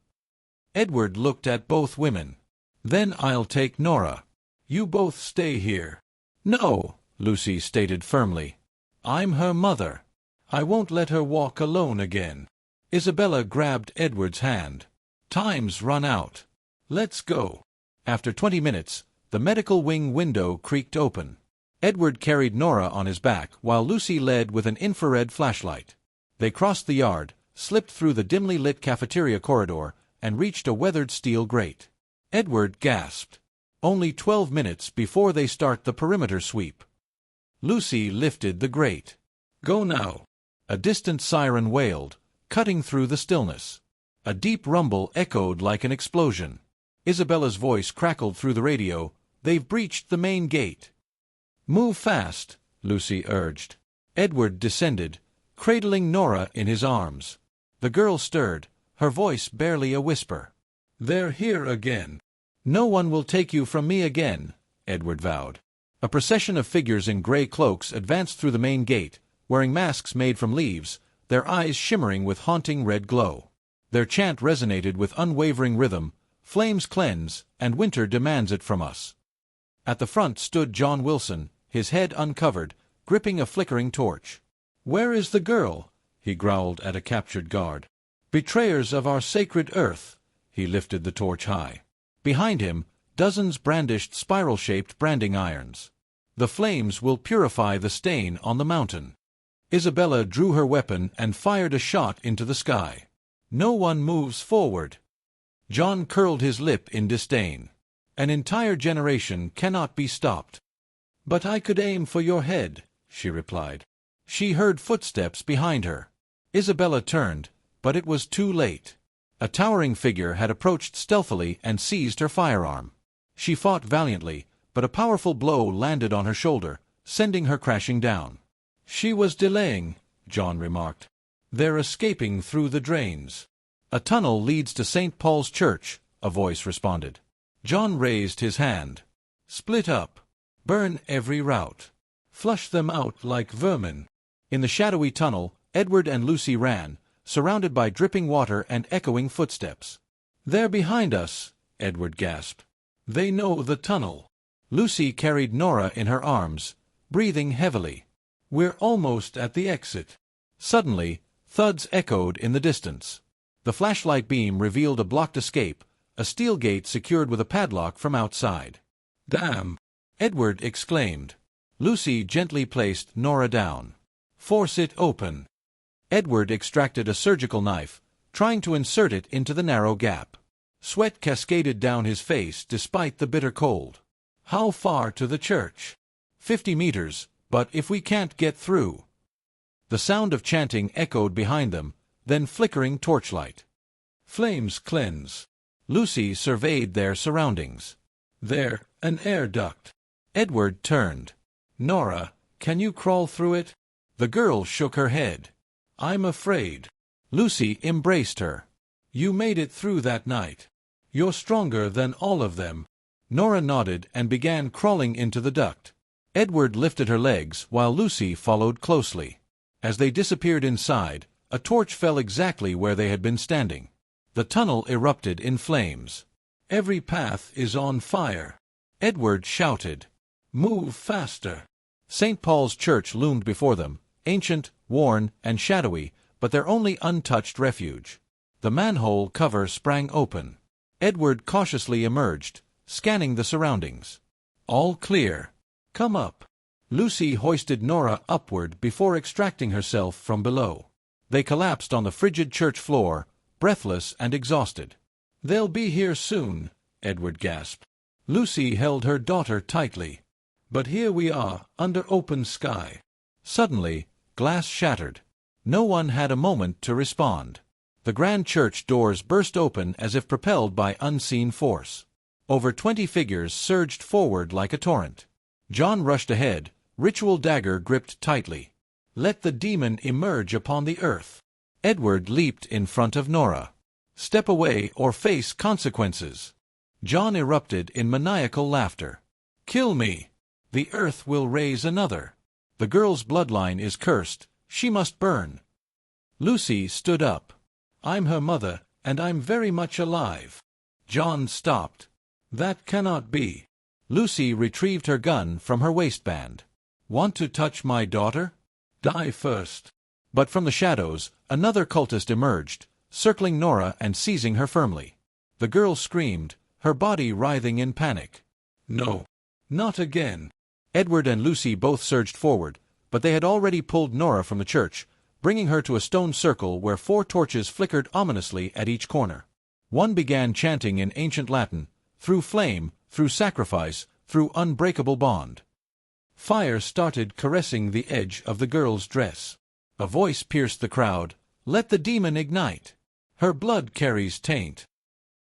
Edward looked at both women. Then I'll take Nora. You both stay here. No, Lucy stated firmly. I'm her mother. I won't let her walk alone again. Isabella grabbed Edward's hand. Time's run out. Let's go. After 20 minutes, the medical wing window creaked open. Edward carried Nora on his back while Lucy led with an infrared flashlight. They crossed the yard, slipped through the dimly lit cafeteria corridor, and reached a weathered steel grate. Edward gasped. Only 12 minutes before they start the perimeter sweep. Lucy lifted the grate. Go now. A distant siren wailed, cutting through the stillness. A deep rumble echoed like an explosion. Isabella's voice crackled through the radio. They've breached the main gate. Move fast, Lucy urged. Edward descended, cradling Nora in his arms. The girl stirred, her voice barely a whisper. They're here again. No one will take you from me again, Edward vowed. A procession of figures in gray cloaks advanced through the main gate, wearing masks made from leaves, their eyes shimmering with haunting red glow. Their chant resonated with unwavering rhythm, flames cleanse, and winter demands it from us. At the front stood John Wilson, his head uncovered, gripping a flickering torch. Where is the girl? He growled at a captured guard. Betrayers of our sacred earth. He lifted the torch high. Behind him, dozens brandished spiral-shaped branding irons. The flames will purify the stain on the mountain. Isabella drew her weapon and fired a shot into the sky. No one moves forward. John curled his lip in disdain. An entire generation cannot be stopped. But I could aim for your head, she replied. She heard footsteps behind her. Isabella turned, but it was too late. A towering figure had approached stealthily and seized her firearm. She fought valiantly, but a powerful blow landed on her shoulder, sending her crashing down. She was delaying, John remarked. They're escaping through the drains. A tunnel leads to St. Paul's Church, a voice responded. John raised his hand. Split up. Burn every route. Flush them out like vermin. In the shadowy tunnel, Edward and Lucy ran, surrounded by dripping water and echoing footsteps. They're behind us, Edward gasped. They know the tunnel. Lucy carried Nora in her arms, breathing heavily. We're almost at the exit. Suddenly, thuds echoed in the distance. The flashlight beam revealed a blocked escape, a steel gate secured with a padlock from outside. Damn! Edward exclaimed. Lucy gently placed Nora down. Force it open. Edward extracted a surgical knife, trying to insert it into the narrow gap. Sweat cascaded down his face despite the bitter cold. How far to the church? 50 meters, but if we can't get through. The sound of chanting echoed behind them, then flickering torchlight. Flames cleanse. Lucy surveyed their surroundings. There, an air duct. Edward turned. Nora, can you crawl through it? The girl shook her head. I'm afraid. Lucy embraced her. You made it through that night. You're stronger than all of them. Nora nodded and began crawling into the duct. Edward lifted her legs while Lucy followed closely. As they disappeared inside, a torch fell exactly where they had been standing. The tunnel erupted in flames. Every path is on fire. Edward shouted. Move faster. St. Paul's Church loomed before them, ancient, worn, and shadowy, but their only untouched refuge. The manhole cover sprang open. Edward cautiously emerged, scanning the surroundings. All clear. Come up. Lucy hoisted Nora upward before extracting herself from below. They collapsed on the frigid church floor, breathless and exhausted. They'll be here soon, Edward gasped. Lucy held her daughter tightly. But here we are, under open sky. Suddenly, glass shattered. No one had a moment to respond. The grand church doors burst open as if propelled by unseen force. Over 20 figures surged forward like a torrent. John rushed ahead, ritual dagger gripped tightly. Let the demon emerge upon the earth. Edward leaped in front of Nora. Step away or face consequences. John erupted in maniacal laughter. Kill me. The earth will raise another. The girl's bloodline is cursed. She must burn. Lucy stood up. I'm her mother, and I'm very much alive. John stopped. That cannot be. Lucy retrieved her gun from her waistband. Want to touch my daughter? Die first. But from the shadows, another cultist emerged, circling Nora and seizing her firmly. The girl screamed, her body writhing in panic. No. Not again. Edward and Lucy both surged forward, but they had already pulled Nora from the church, bringing her to a stone circle where 4 torches flickered ominously at each corner. One began chanting in ancient Latin, through flame, through sacrifice, through unbreakable bond. Fire started caressing the edge of the girl's dress. A voice pierced the crowd, let the demon ignite. Her blood carries taint.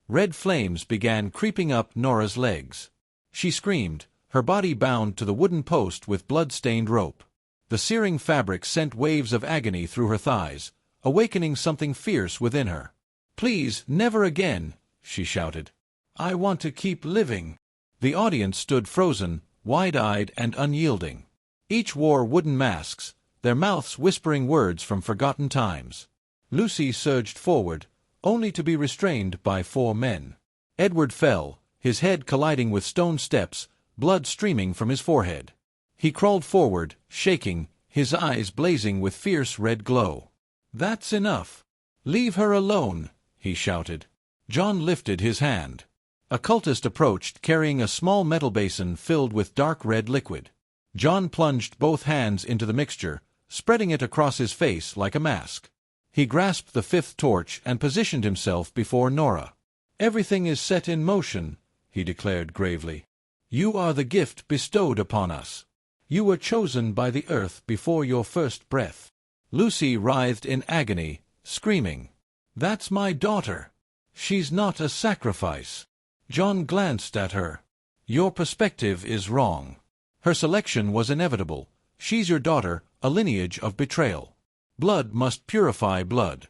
Red flames began creeping up Nora's legs. She screamed, her body bound to the wooden post with blood-stained rope. The searing fabric sent waves of agony through her thighs, awakening something fierce within her. Please, never again, she shouted. I want to keep living. The audience stood frozen, wide-eyed and unyielding. Each wore wooden masks, their mouths whispering words from forgotten times. Lucy surged forward, only to be restrained by 4 men. Edward fell, his head colliding with stone steps, blood streaming from his forehead. He crawled forward, shaking, his eyes blazing with fierce red glow. That's enough. Leave her alone, he shouted. John lifted his hand. A cultist approached carrying a small metal basin filled with dark red liquid. John plunged both hands into the mixture, spreading it across his face like a mask. He grasped the 5th torch and positioned himself before Nora. Everything is set in motion, he declared gravely. You are the gift bestowed upon us. You were chosen by the earth before your first breath. Lucy writhed in agony, screaming, That's my daughter. She's not a sacrifice. John glanced at her. Your perspective is wrong. Her selection was inevitable. She's your daughter, a lineage of betrayal. Blood must purify blood.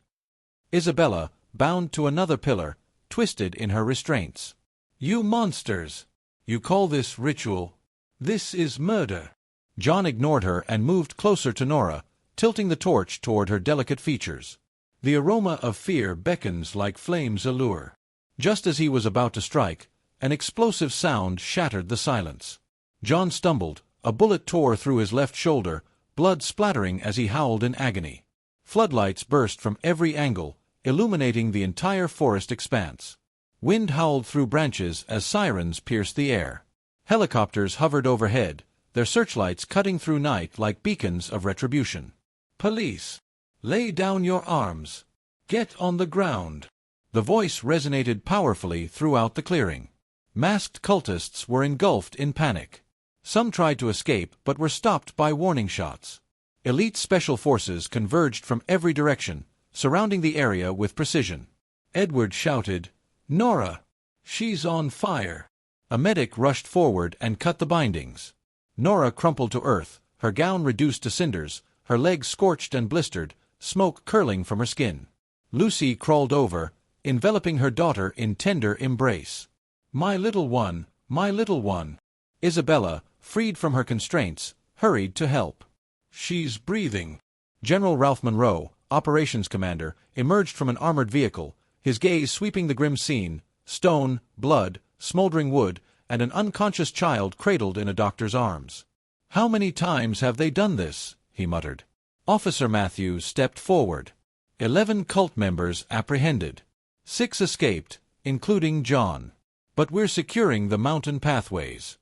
Isabella, bound to another pillar, twisted in her restraints. You monsters! You call this ritual? This is murder. John ignored her and moved closer to Nora, tilting the torch toward her delicate features. The aroma of fear beckons like flame's allure. Just as he was about to strike, an explosive sound shattered the silence. John stumbled, a bullet tore through his left shoulder, blood splattering as he howled in agony. Floodlights burst from every angle, illuminating the entire forest expanse. Wind howled through branches as sirens pierced the air. Helicopters hovered overhead, their searchlights cutting through night like beacons of retribution. Police! Lay down your arms. Get on the ground. The voice resonated powerfully throughout the clearing. Masked cultists were engulfed in panic. Some tried to escape but were stopped by warning shots. Elite special forces converged from every direction, surrounding the area with precision. Edward shouted, "Nora! She's on fire!" A medic rushed forward and cut the bindings. Nora crumpled to earth, her gown reduced to cinders, her legs scorched and blistered, smoke curling from her skin. Lucy crawled over, enveloping her daughter in tender embrace. "My little one, my little one!" Isabella, freed from her constraints, hurried to help. "She's breathing." General Ralph Monroe, operations commander, emerged from an armored vehicle, his gaze sweeping the grim scene: stone, blood, smoldering wood, and an unconscious child cradled in a doctor's arms. "How many times have they done this?" he muttered. Officer Matthews stepped forward. 11 cult members apprehended. 6 escaped, including John. "But we're securing the mountain pathways."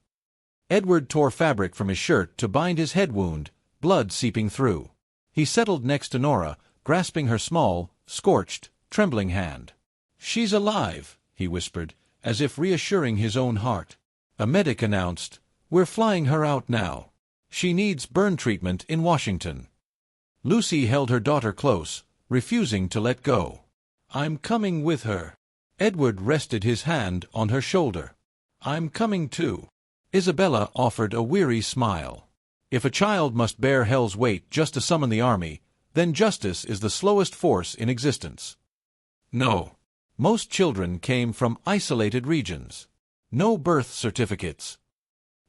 Edward tore fabric from his shirt to bind his head wound, blood seeping through. He settled next to Nora, grasping her small, scorched, trembling hand. "She's alive," he whispered, as if reassuring his own heart. A medic announced, "We're flying her out now. She needs burn treatment in Washington." Lucy held her daughter close, refusing to let go. "I'm coming with her." Edward rested his hand on her shoulder. "I'm coming too." Isabella offered a weary smile. If a child must bear hell's weight just to summon the army, then justice is the slowest force in existence. No. Most children came from isolated regions. No birth certificates.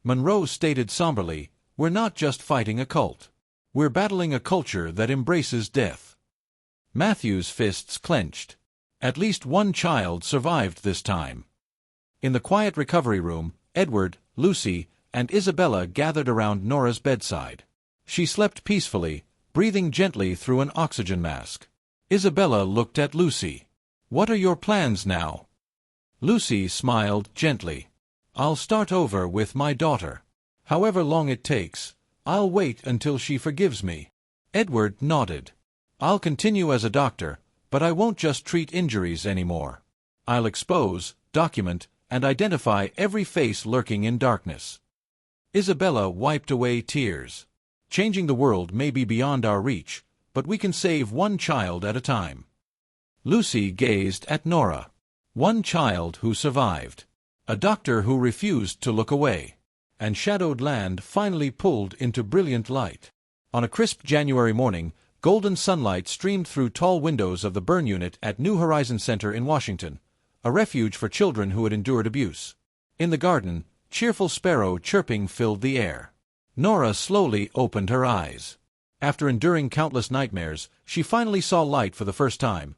Monroe stated somberly, "We're not just fighting a cult. We're battling a culture that embraces death." Matthew's fists clenched. At least one child survived this time. In the quiet recovery room, Edward, Lucy, and Isabella gathered around Nora's bedside. She slept peacefully, breathing gently through an oxygen mask. Isabella looked at Lucy. "What are your plans now?" Lucy smiled gently. "I'll start over with my daughter. However long it takes, I'll wait until she forgives me." Edward nodded. "I'll continue as a doctor, but I won't just treat injuries anymore. I'll expose, document, and identify every face lurking in darkness." Isabella wiped away tears. "Changing the world may be beyond our reach, but we can save one child at a time." Lucy gazed at Nora. One child who survived. A doctor who refused to look away. And shadowed land finally pulled into brilliant light. On a crisp January morning, golden sunlight streamed through tall windows of the burn unit at New Horizon Center in Washington, a refuge for children who had endured abuse. In the garden, cheerful sparrow chirping filled the air. Nora slowly opened her eyes. After enduring countless nightmares, she finally saw light for the first time.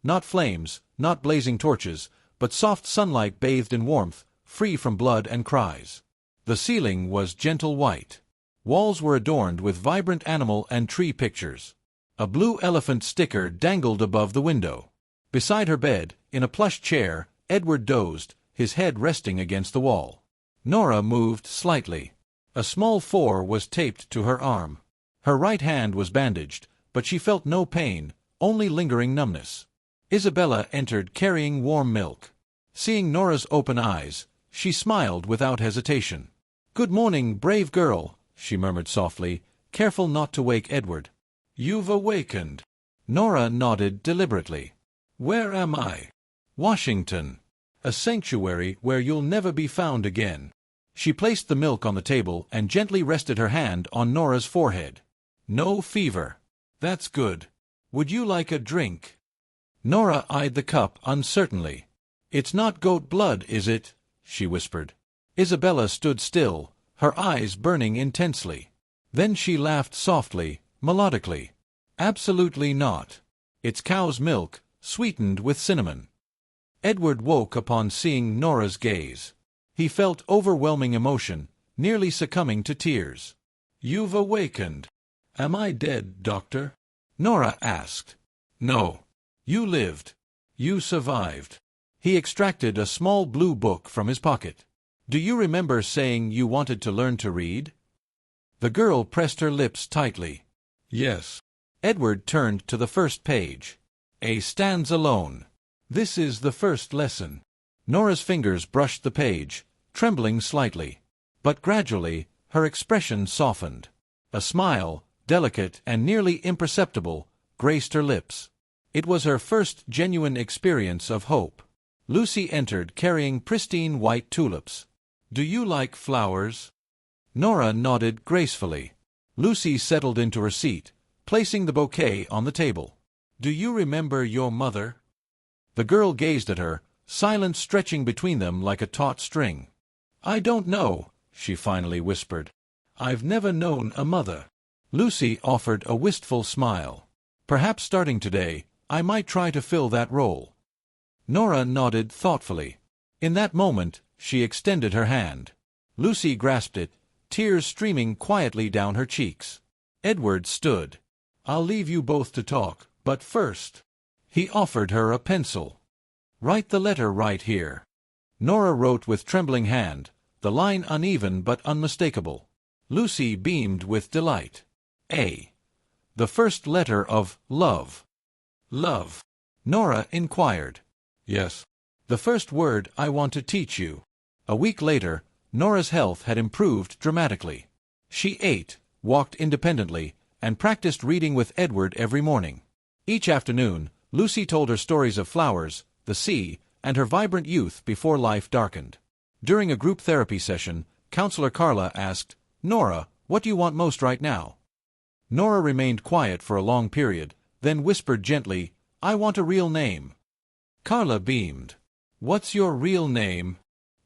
Not flames, not blazing torches, but soft sunlight bathed in warmth, free from blood and cries. The ceiling was gentle white. Walls were adorned with vibrant animal and tree pictures. A blue elephant sticker dangled above the window. Beside her bed, in a plush chair, Edward dozed, his head resting against the wall. Nora moved slightly. A small 4 was taped to her arm. Her right hand was bandaged, but she felt no pain, only lingering numbness. Isabella entered carrying warm milk. Seeing Nora's open eyes, she smiled without hesitation. "Good morning, brave girl," she murmured softly, careful not to wake Edward. "You've awakened." Nora nodded deliberately. "Where am I?" "Washington. A sanctuary where you'll never be found again." She placed the milk on the table and gently rested her hand on Nora's forehead. "No fever. That's good. Would you like a drink?" Nora eyed the cup uncertainly. "It's not goat blood, is it?" she whispered. Isabella stood still, her eyes burning intensely. Then she laughed softly, melodically. "Absolutely not. It's cow's milk, sweetened with cinnamon." Edward woke upon seeing Nora's gaze. He felt overwhelming emotion, nearly succumbing to tears. "You've awakened." "Am I dead, doctor?" Nora asked. "No. You lived. You survived." He extracted a small blue book from his pocket. "Do you remember saying you wanted to learn to read?" The girl pressed her lips tightly. "Yes." Edward turned to the first page. "A stands alone. This is the first lesson." Nora's fingers brushed the page, trembling slightly. But gradually, her expression softened. A smile, delicate and nearly imperceptible, graced her lips. It was her first genuine experience of hope. Lucy entered carrying pristine white tulips. "Do you like flowers?" Nora nodded gracefully. Lucy settled into her seat, placing the bouquet on the table. "Do you remember your mother?" The girl gazed at her, silence stretching between them like a taut string. "I don't know," she finally whispered. "I've never known a mother." Lucy offered a wistful smile. "Perhaps starting today, I might try to fill that role." Nora nodded thoughtfully. In that moment, she extended her hand. Lucy grasped it, tears streaming quietly down her cheeks. Edward stood. "I'll leave you both to talk, but first—" He offered her a pencil. "Write the letter right here." Nora wrote with trembling hand, the line uneven but unmistakable. Lucy beamed with delight. A. The first letter of love. "Love?" Nora inquired. "Yes. The first word I want to teach you." A week later, Nora's health had improved dramatically. She ate, walked independently, and practiced reading with Edward every morning. Each afternoon, Lucy told her stories of flowers, the sea, and her vibrant youth before life darkened. During a group therapy session, Counselor Carla asked, "Nora, what do you want most right now?" Nora remained quiet for a long period, then whispered gently, "I want a real name." Carla beamed. "What's your real name?"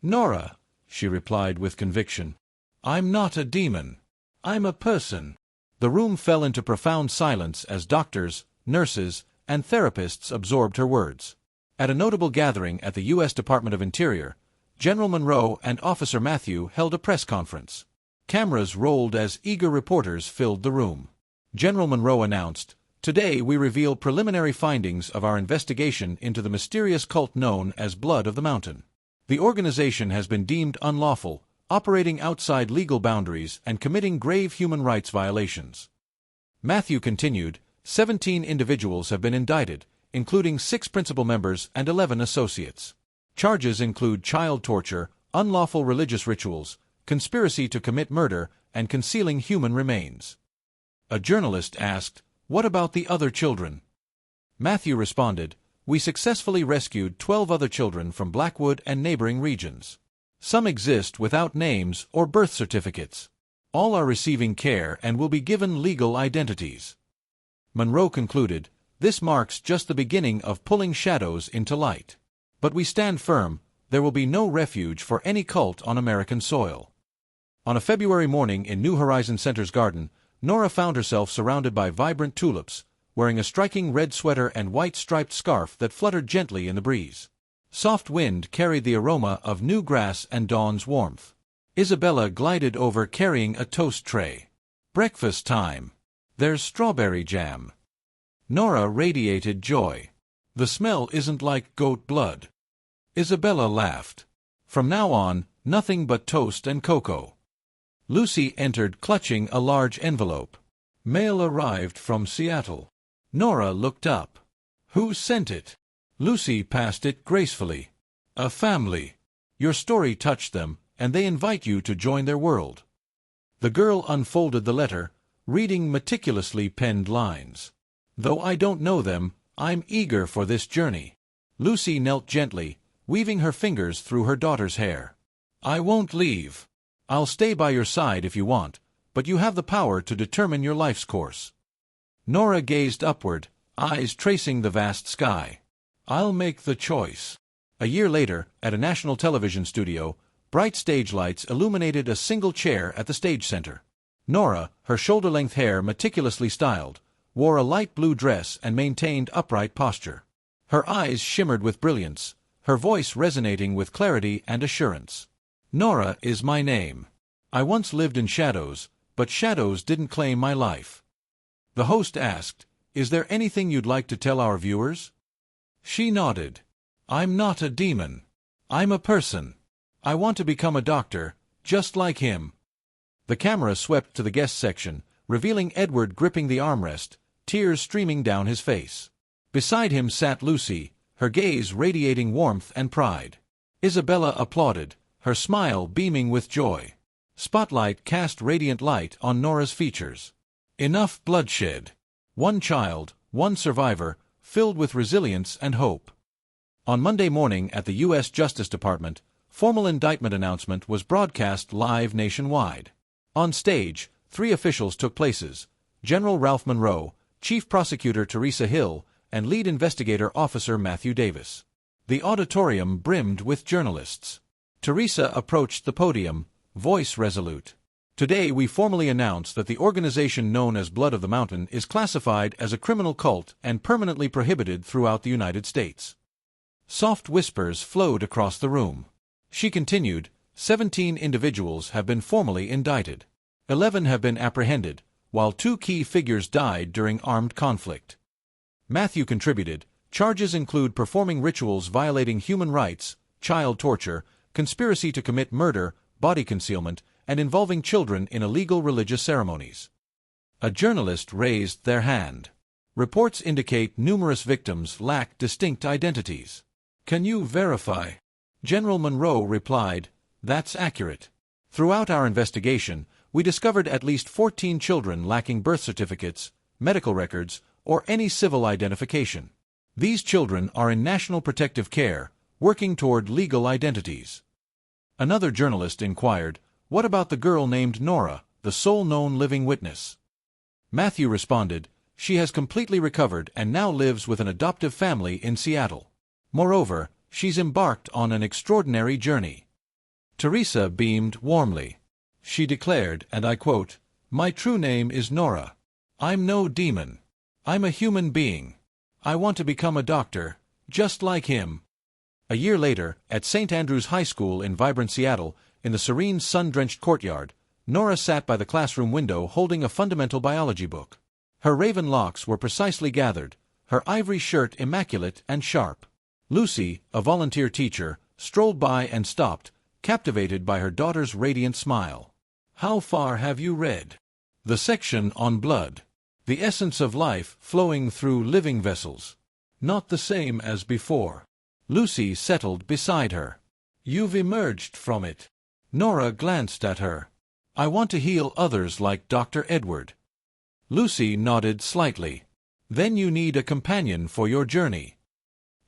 "Nora," she replied with conviction. "I'm not a demon. I'm a person." The room fell into profound silence as doctors, nurses, and therapists absorbed her words. At a notable gathering at the U.S. Department of Interior, General Monroe and Officer Matthew held a press conference. Cameras rolled as eager reporters filled the room. General Monroe announced, "Today we reveal preliminary findings of our investigation into the mysterious cult known as Blood of the Mountain. The organization has been deemed unlawful, operating outside legal boundaries and committing grave human rights violations." Matthew continued, 17 individuals have been indicted, including 6 principal members and 11 associates. Charges include child torture, unlawful religious rituals, conspiracy to commit murder, and concealing human remains. A journalist asked, "What about the other children?" Matthew responded, "We successfully rescued 12 other children from Blackwood and neighboring regions. Some exist without names or birth certificates. All are receiving care and will be given legal identities." Monroe concluded, "This marks just the beginning of pulling shadows into light. But we stand firm, there will be no refuge for any cult on American soil." On a February morning in New Horizon Center's garden, Nora found herself surrounded by vibrant tulips, wearing a striking red sweater and white striped scarf that fluttered gently in the breeze. Soft wind carried the aroma of new grass and dawn's warmth. Isabella glided over carrying a toast tray. "Breakfast time. There's strawberry jam." Nora radiated joy. "The smell isn't like goat blood." Isabella laughed. "From now on, nothing but toast and cocoa." Lucy entered clutching a large envelope. "Mail arrived from Seattle." Nora looked up. "Who sent it?" Lucy passed it gracefully. "A family. Your story touched them, and they invite you to join their world." The girl unfolded the letter, reading meticulously penned lines. "Though I don't know them, I'm eager for this journey." Lucy knelt gently, weaving her fingers through her daughter's hair. "I won't leave. I'll stay by your side if you want, but you have the power to determine your life's course." Nora gazed upward, eyes tracing the vast sky. "I'll make the choice." A year later, at a national television studio, bright stage lights illuminated a single chair at the stage center. Nora, her shoulder-length hair meticulously styled, wore a light blue dress and maintained upright posture. Her eyes shimmered with brilliance, her voice resonating with clarity and assurance. "Nora is my name. I once lived in shadows, but shadows didn't claim my life." The host asked, "Is there anything you'd like to tell our viewers?" She nodded. "I'm not a demon. I'm a person. I want to become a doctor, just like him." The camera swept to the guest section, revealing Edward gripping the armrest, tears streaming down his face. Beside him sat Lucy, her gaze radiating warmth and pride. Isabella applauded, her smile beaming with joy. Spotlight cast radiant light on Nora's features. Enough bloodshed. One child, one survivor, filled with resilience and hope. On Monday morning at the U.S. Justice Department, formal indictment announcement was broadcast live nationwide. On stage, 3 officials took places: General Ralph Monroe, Chief Prosecutor Teresa Hill, and Lead Investigator Officer Matthew Davis. The auditorium brimmed with journalists. Teresa approached the podium, voice resolute. Today we formally announce that the organization known as Blood of the Mountain is classified as a criminal cult and permanently prohibited throughout the United States. Soft whispers flowed across the room. She continued, 17 individuals have been formally indicted. 11 have been apprehended, while 2 key figures died during armed conflict. Matthew contributed, charges include performing rituals violating human rights, child torture, conspiracy to commit murder, body concealment, and involving children in illegal religious ceremonies. A journalist raised their hand. Reports indicate numerous victims lack distinct identities. Can you verify? General Monroe replied, that's accurate. Throughout our investigation, we discovered at least 14 children lacking birth certificates, medical records, or any civil identification. These children are in national protective care, working toward legal identities. Another journalist inquired, what about the girl named Nora, the sole known living witness? Matthew responded, she has completely recovered and now lives with an adoptive family in Seattle. Moreover, she's embarked on an extraordinary journey. Teresa beamed warmly. She declared, and I quote, my true name is Nora. I'm no demon. I'm a human being. I want to become a doctor, just like him. A year later, at St. Andrew's High School in vibrant Seattle, in the serene sun-drenched courtyard, Nora sat by the classroom window holding a fundamental biology book. Her raven locks were precisely gathered, her ivory shirt immaculate and sharp. Lucy, a volunteer teacher, strolled by and stopped, captivated by her daughter's radiant smile. How far have you read? The section on blood. The essence of life flowing through living vessels. Not the same as before. Lucy settled beside her. You've emerged from it. Nora glanced at her. I want to heal others like Dr. Edward. Lucy nodded slightly. Then you need a companion for your journey.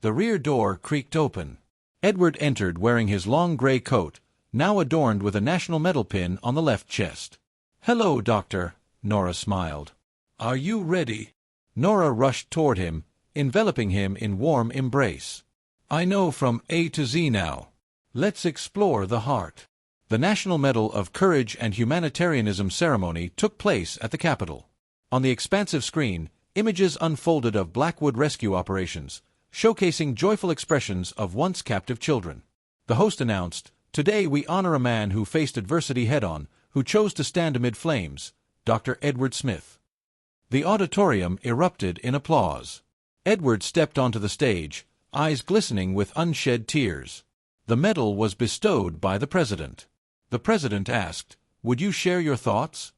The rear door creaked open. Edward entered wearing his long gray coat, now adorned with a national medal pin on the left chest. Hello, Doctor, Nora smiled. Are you ready? Nora rushed toward him, enveloping him in warm embrace. I know from A to Z now. Let's explore the heart. The National Medal of Courage and Humanitarianism ceremony took place at the Capitol. On the expansive screen, images unfolded of Blackwood rescue operations, showcasing joyful expressions of once captive children. The host announced, today we honor a man who faced adversity head-on, who chose to stand amid flames, Dr. Edward Smith. The auditorium erupted in applause. Edward stepped onto the stage, eyes glistening with unshed tears. The medal was bestowed by the president. The president asked, would you share your thoughts?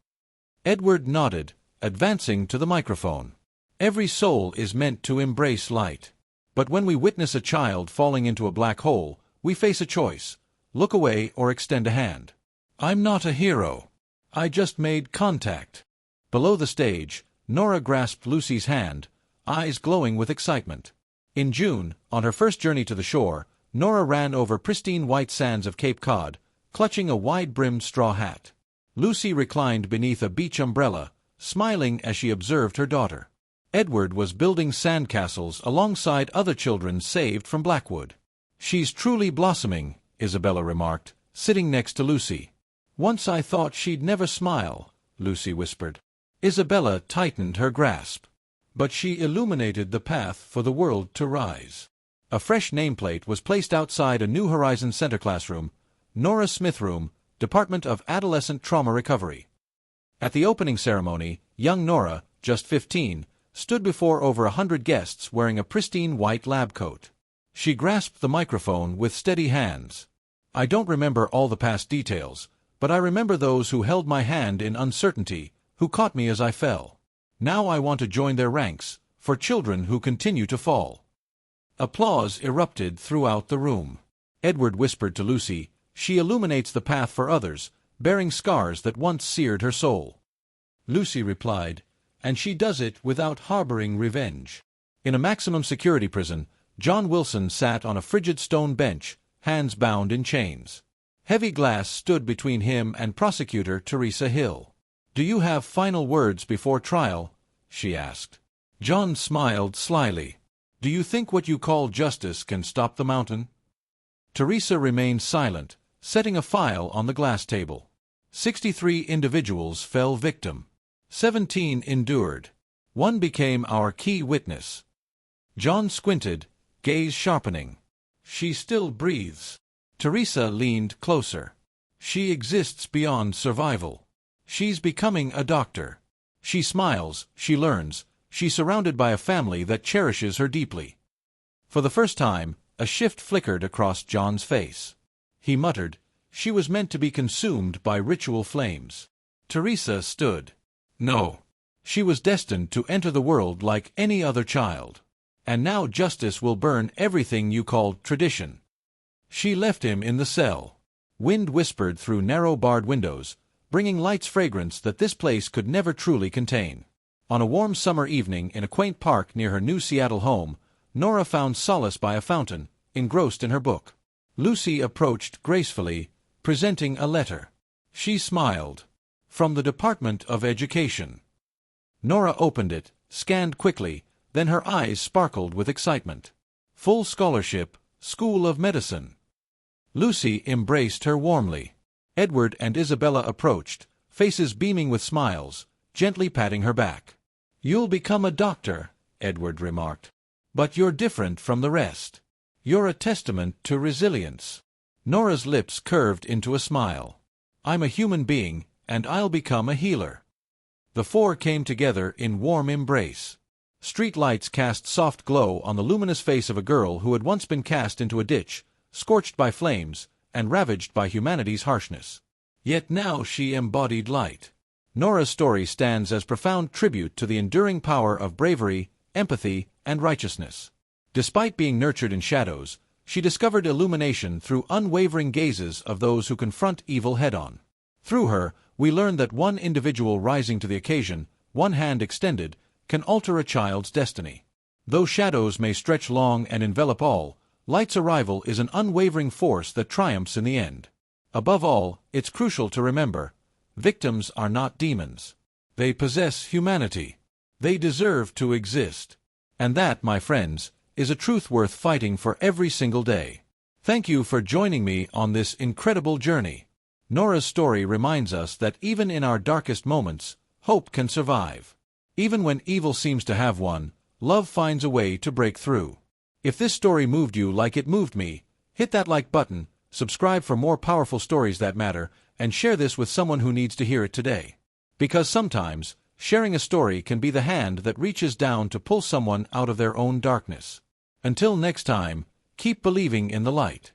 Edward nodded, advancing to the microphone. Every soul is meant to embrace light. But when we witness a child falling into a black hole, we face a choice: look away or extend a hand. I'm not a hero. I just made contact. Below the stage, Nora grasped Lucy's hand, eyes glowing with excitement. In June, on her first journey to the shore, Nora ran over pristine white sands of Cape Cod, clutching a wide-brimmed straw hat. Lucy reclined beneath a beach umbrella, smiling as she observed her daughter. Edward was building sandcastles alongside other children saved from Blackwood. She's truly blossoming, Isabella remarked, sitting next to Lucy. Once I thought she'd never smile, Lucy whispered. Isabella tightened her grasp. But she illuminated the path for the world to rise. A fresh nameplate was placed outside a New Horizons Center classroom, Nora Smith Room, Department of Adolescent Trauma Recovery. At the opening ceremony, young Nora, just 15, stood before over 100 guests wearing a pristine white lab coat. She grasped the microphone with steady hands. I don't remember all the past details, but I remember those who held my hand in uncertainty, who caught me as I fell. Now I want to join their ranks, for children who continue to fall. Applause erupted throughout the room. Edward whispered to Lucy, she illuminates the path for others, bearing scars that once seared her soul. Lucy replied, "and she does it without harboring revenge." In a maximum security prison, John Wilson sat on a frigid stone bench, hands bound in chains. Heavy glass stood between him and prosecutor Teresa Hill. "Do you have final words before trial?" she asked. John smiled slyly. "Do you think what you call justice can stop the mountain?" Teresa remained silent, setting a file on the glass table. 63 individuals fell victim. 17 endured. 1 became our key witness. John squinted, gaze sharpening. "She still breathes." Teresa leaned closer. "She exists beyond survival. She's becoming a doctor. She smiles, she learns, she's surrounded by a family that cherishes her deeply." For the first time, a shift flickered across John's face. He muttered, "She was meant to be consumed by ritual flames." Teresa stood. "No. She was destined to enter the world like any other child. And now justice will burn everything you called tradition." She left him in the cell. Wind whispered through narrow barred windows, bringing light's fragrance that this place could never truly contain. On a warm summer evening in a quaint park near her new Seattle home, Nora found solace by a fountain, engrossed in her book. Lucy approached gracefully, presenting a letter. She smiled. "From the Department of Education." Nora opened it, scanned quickly, then her eyes sparkled with excitement. "Full scholarship, School of Medicine." Lucy embraced her warmly. Edward and Isabella approached, faces beaming with smiles, gently patting her back. "You'll become a doctor," Edward remarked. "But you're different from the rest. You're a testament to resilience." Nora's lips curved into a smile. "I'm a human being, and I'll become a healer." The 4 came together in warm embrace. Street lights cast soft glow on the luminous face of a girl who had once been cast into a ditch, scorched by flames, and ravaged by humanity's harshness. Yet now she embodied light. Nora's story stands as profound tribute to the enduring power of bravery, empathy, and righteousness. Despite being nurtured in shadows, she discovered illumination through unwavering gazes of those who confront evil head-on. Through her, we learn that one individual rising to the occasion, one hand extended, can alter a child's destiny. Though shadows may stretch long and envelop all, light's arrival is an unwavering force that triumphs in the end. Above all, it's crucial to remember, victims are not demons. They possess humanity. They deserve to exist. And that, my friends, is a truth worth fighting for every single day. Thank you for joining me on this incredible journey. Nora's story reminds us that even in our darkest moments, hope can survive. Even when evil seems to have won, love finds a way to break through. If this story moved you like it moved me, hit that like button, subscribe for more powerful stories that matter, and share this with someone who needs to hear it today. Because sometimes, sharing a story can be the hand that reaches down to pull someone out of their own darkness. Until next time, keep believing in the light.